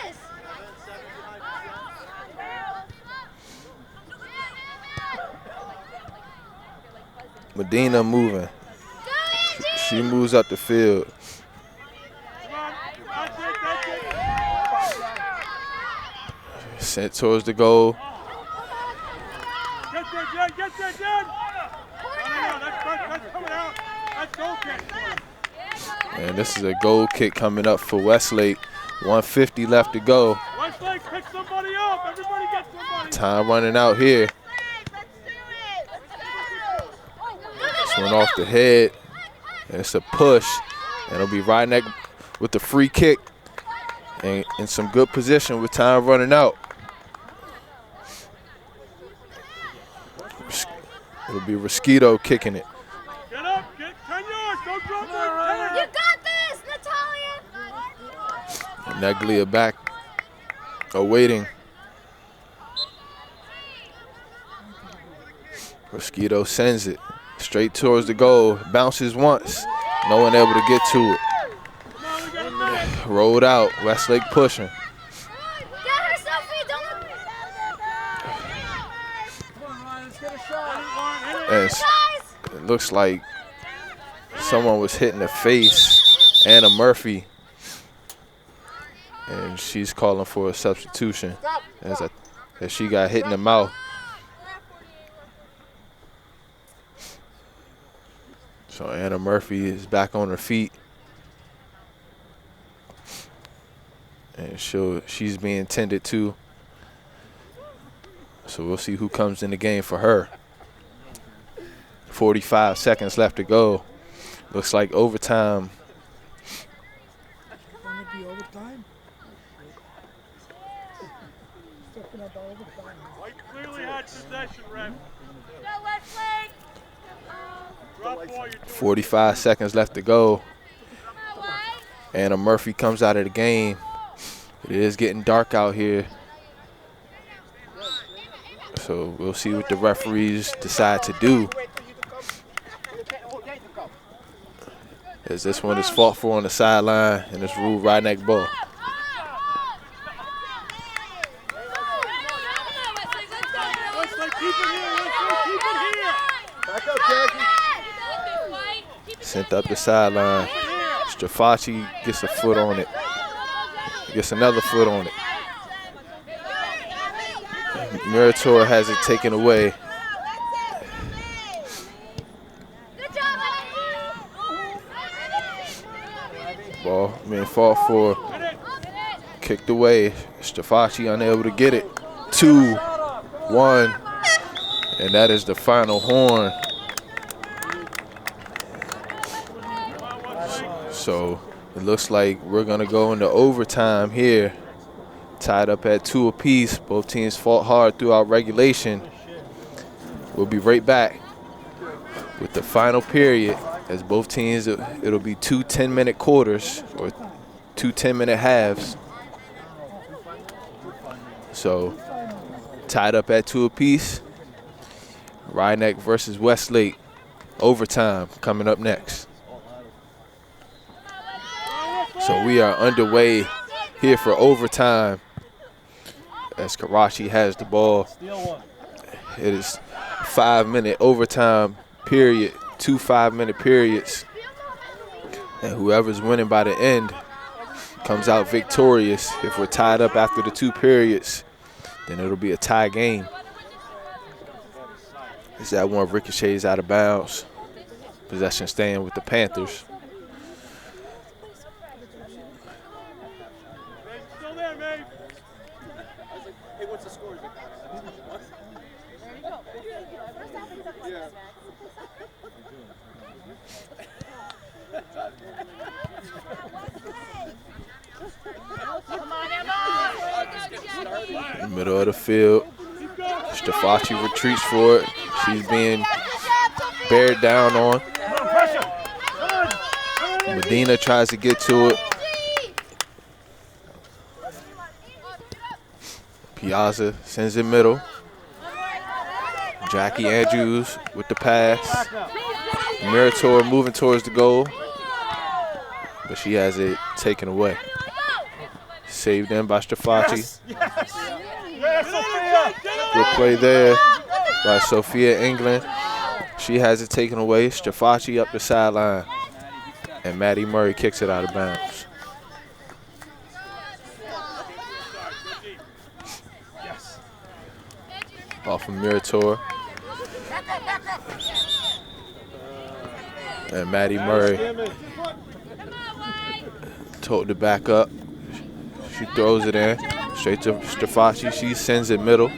Medina moving. She moves up the field. Sent towards the goal. Get there, Jen. Get there, Jen. No, that's coming out. That's goal kick. And this is a goal kick coming up for Westlake. 1:50 left to go. Westlake, pick somebody up. Everybody get somebody. Time running out here. This one off the head. And it's a push. And it'll be right neck with the free kick. And in some good position with time running out. It'll be Mosquito kicking it. Get up, get 10 yards, don't drop it. You got this, Natalia. Neglia back, awaiting. Mosquito sends it straight towards the goal, bounces once, no one able to get to it. Rolled out, Westlake pushing. Get her, Sophie, don't. And it looks like someone was hit in the face, Anna Murphy, and she's calling for a substitution as she got hit in the mouth. So Anna Murphy is back on her feet, and she's being tended to. So we'll see who comes in the game for her. 45 seconds left to go. Looks like overtime. Clearly had possession, ref. Go, Westlake. Drop ball, you're doing 45 seconds left to go. Anna Murphy comes out of the game. It is getting dark out here. So we'll see what the referees decide to do. As this one is fought for on the sideline, and it's ruled right neck ball. Sent up the sideline. Strafaci gets a foot on it. Gets another foot on it. Murator has it taken away. Ball being fought for. Kicked away. Strafaci unable to get it. 2-1. And that is the final horn. So it looks like we're going to go into overtime here. Tied up at 2 apiece. Both teams fought hard throughout regulation. We'll be right back with the final period. As both teams, it'll be 2 10-minute quarters or 2 10-minute halves. So tied up at 2 apiece. Rhinebeck versus Westlake. Overtime coming up next. So we are underway here for overtime as Karachi has the ball. It is 5-minute overtime period, 2 5-minute periods. And whoever's winning by the end comes out victorious. If we're tied up after the 2 periods, then it'll be a tie game. As that one ricochets out of bounds. Possession staying with the Panthers. In the middle of the field, Strafaci retreats for it. She's being bared down on. Medina tries to get to it. Piazza sends it middle. Jackie Andrews with the pass. Murator moving towards the goal, but she has it taken away. Saved in by Strafaci. Good play there by Sophia England. She has it taken away. Strafaci up the sideline. And Maddie Murray kicks it out of bounds. Off of Murator. And Maddie Murray told it back up. She throws it in straight to Strafaci. She sends it middle.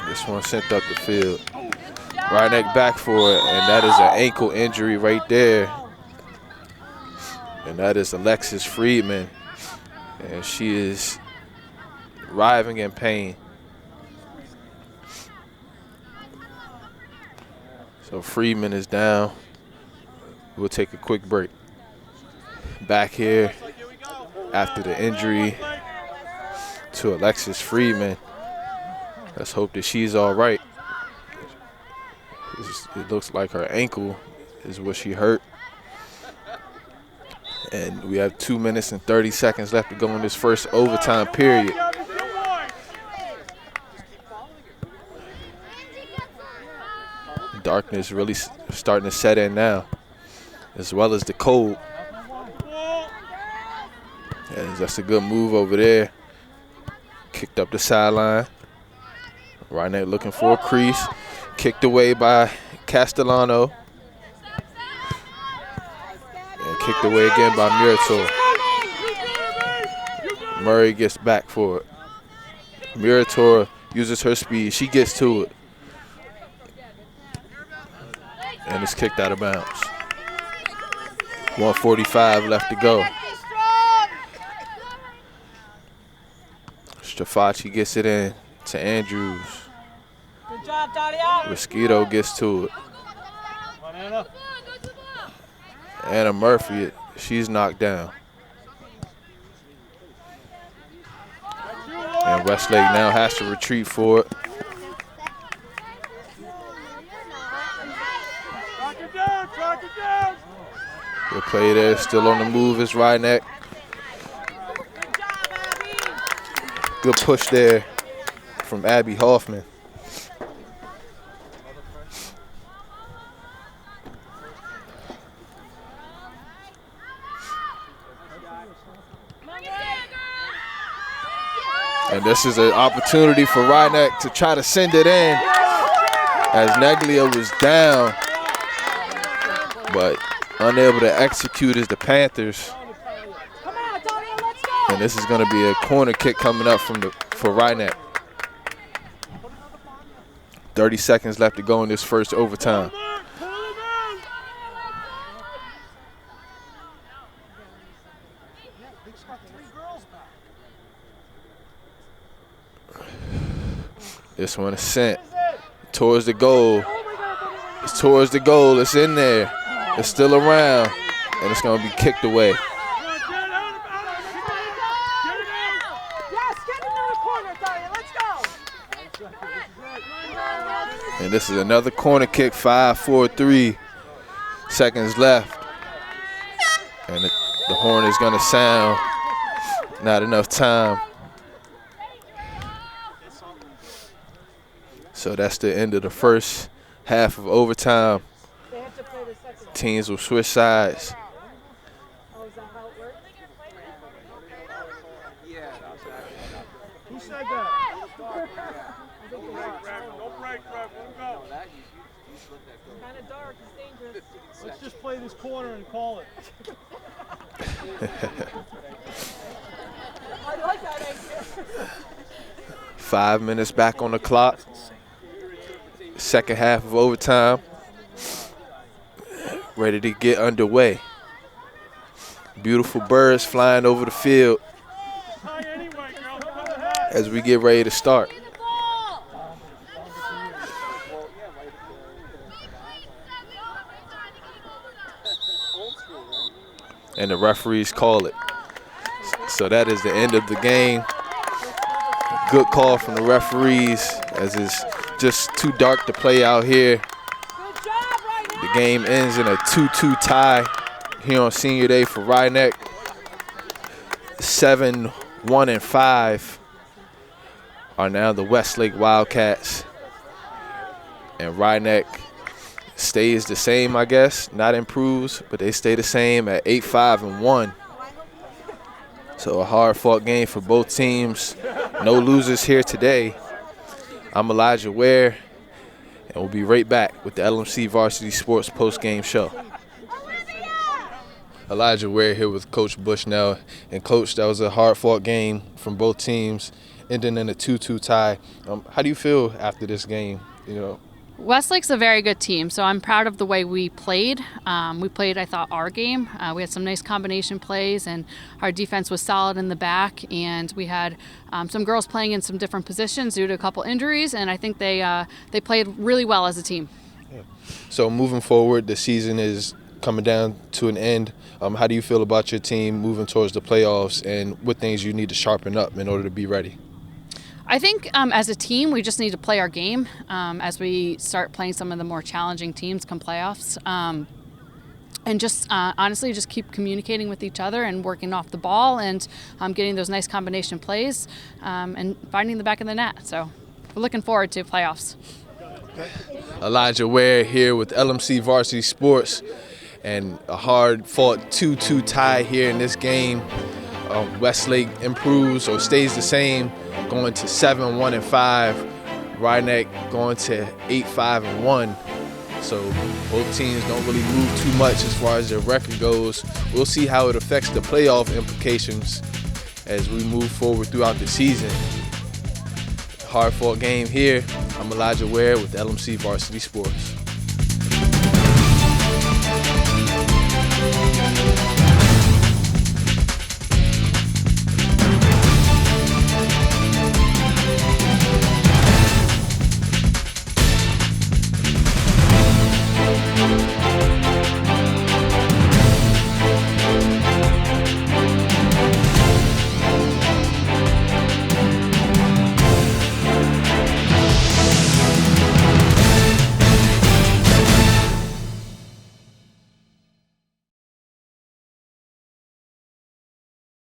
This one sent up the field. Right neck back for it, and that is an ankle injury right there. And that is Alexis Friedman. And she is writhing in pain. So Friedman is down. We'll take a quick break. Back here after the injury to Alexis Friedman. Let's hope that she's all right. It looks like her ankle is what she hurt. And we have 2 minutes and 30 seconds left to go in this first overtime period. Darkness really starting to set in now, as well as the cold. And that's a good move over there. Kicked up the sideline. Rhinebeck looking for a crease. Kicked away by Castellano. And kicked away again by Murator. Murray gets back for it. Murator uses her speed. She gets to it. And it's kicked out of bounds. 1:45 left to go. Strafaci gets it in to Andrews. Good job, Daria. Mosquito gets to it. Anna Murphy, she's knocked down. And Westlake now has to retreat for it. Track it down. Good play there, still on the move is Rydneck. Good push there from Abby Hoffman. And this is an opportunity for Rydneck to try to send it in as Neglia was down, but unable to execute as the Panthers. And this is going to be a corner kick coming up for Rydneck. 30 seconds left to go in this first overtime. This one is sent towards the goal. It's towards the goal. It's in there. It's still around. And it's going to be kicked away. And this is another corner kick, 5-4-3 seconds left. And the horn is going to sound. Not enough time. So that's the end of the first half of overtime. Teams will switch sides. Who said that? Don't break, Trev. Let go. Kind of dark. It's dangerous. Let's just play this corner and call it. I like that idea. 5 minutes back on the clock. Second half of overtime. Ready to get underway. Beautiful birds flying over the field as we get ready to start. And the referees call it. So that is the end of the game. Good call from the referees as it's just too dark to play out here. The game ends in a 2-2 tie here on senior day for Rydneck. 7-1-5 are now the Westlake Wildcats. And Rydneck stays the same, I guess, not improves, but they stay the same at 8-5-1. So a hard-fought game for both teams. No losers here today. I'm Elijah Ware, and we'll be right back with the LMC Varsity Sports post-game show. Elijah Ware here with Coach Bushnell. And Coach, that was a hard-fought game from both teams, ending in a 2-2 tie. How do you feel after this game? Westlake's a very good team, so I'm proud of the way we played. We played, I thought, our game. We had some nice combination plays, and our defense was solid in the back. And we had some girls playing in some different positions due to a couple injuries, and I think they played really well as a team. Yeah. So moving forward, the season is coming down to an end. How do you feel about your team moving towards the playoffs, and what things you need to sharpen up in order to be ready? I think as a team, we just need to play our game as we start playing some of the more challenging teams come playoffs. And just honestly, just keep communicating with each other and working off the ball and getting those nice combination plays and finding the back of the net. So we're looking forward to playoffs. Elijah Ware here with LMC Varsity Sports, and a hard-fought 2-2 tie here in this game. Westlake improves or stays the same, going to 7-1-5. Rydneck going to 8-5-1. So both teams don't really move too much as far as their record goes. We'll see how it affects the playoff implications as we move forward throughout the season. Hard-fought game here. I'm Elijah Ware with LMC Varsity Sports.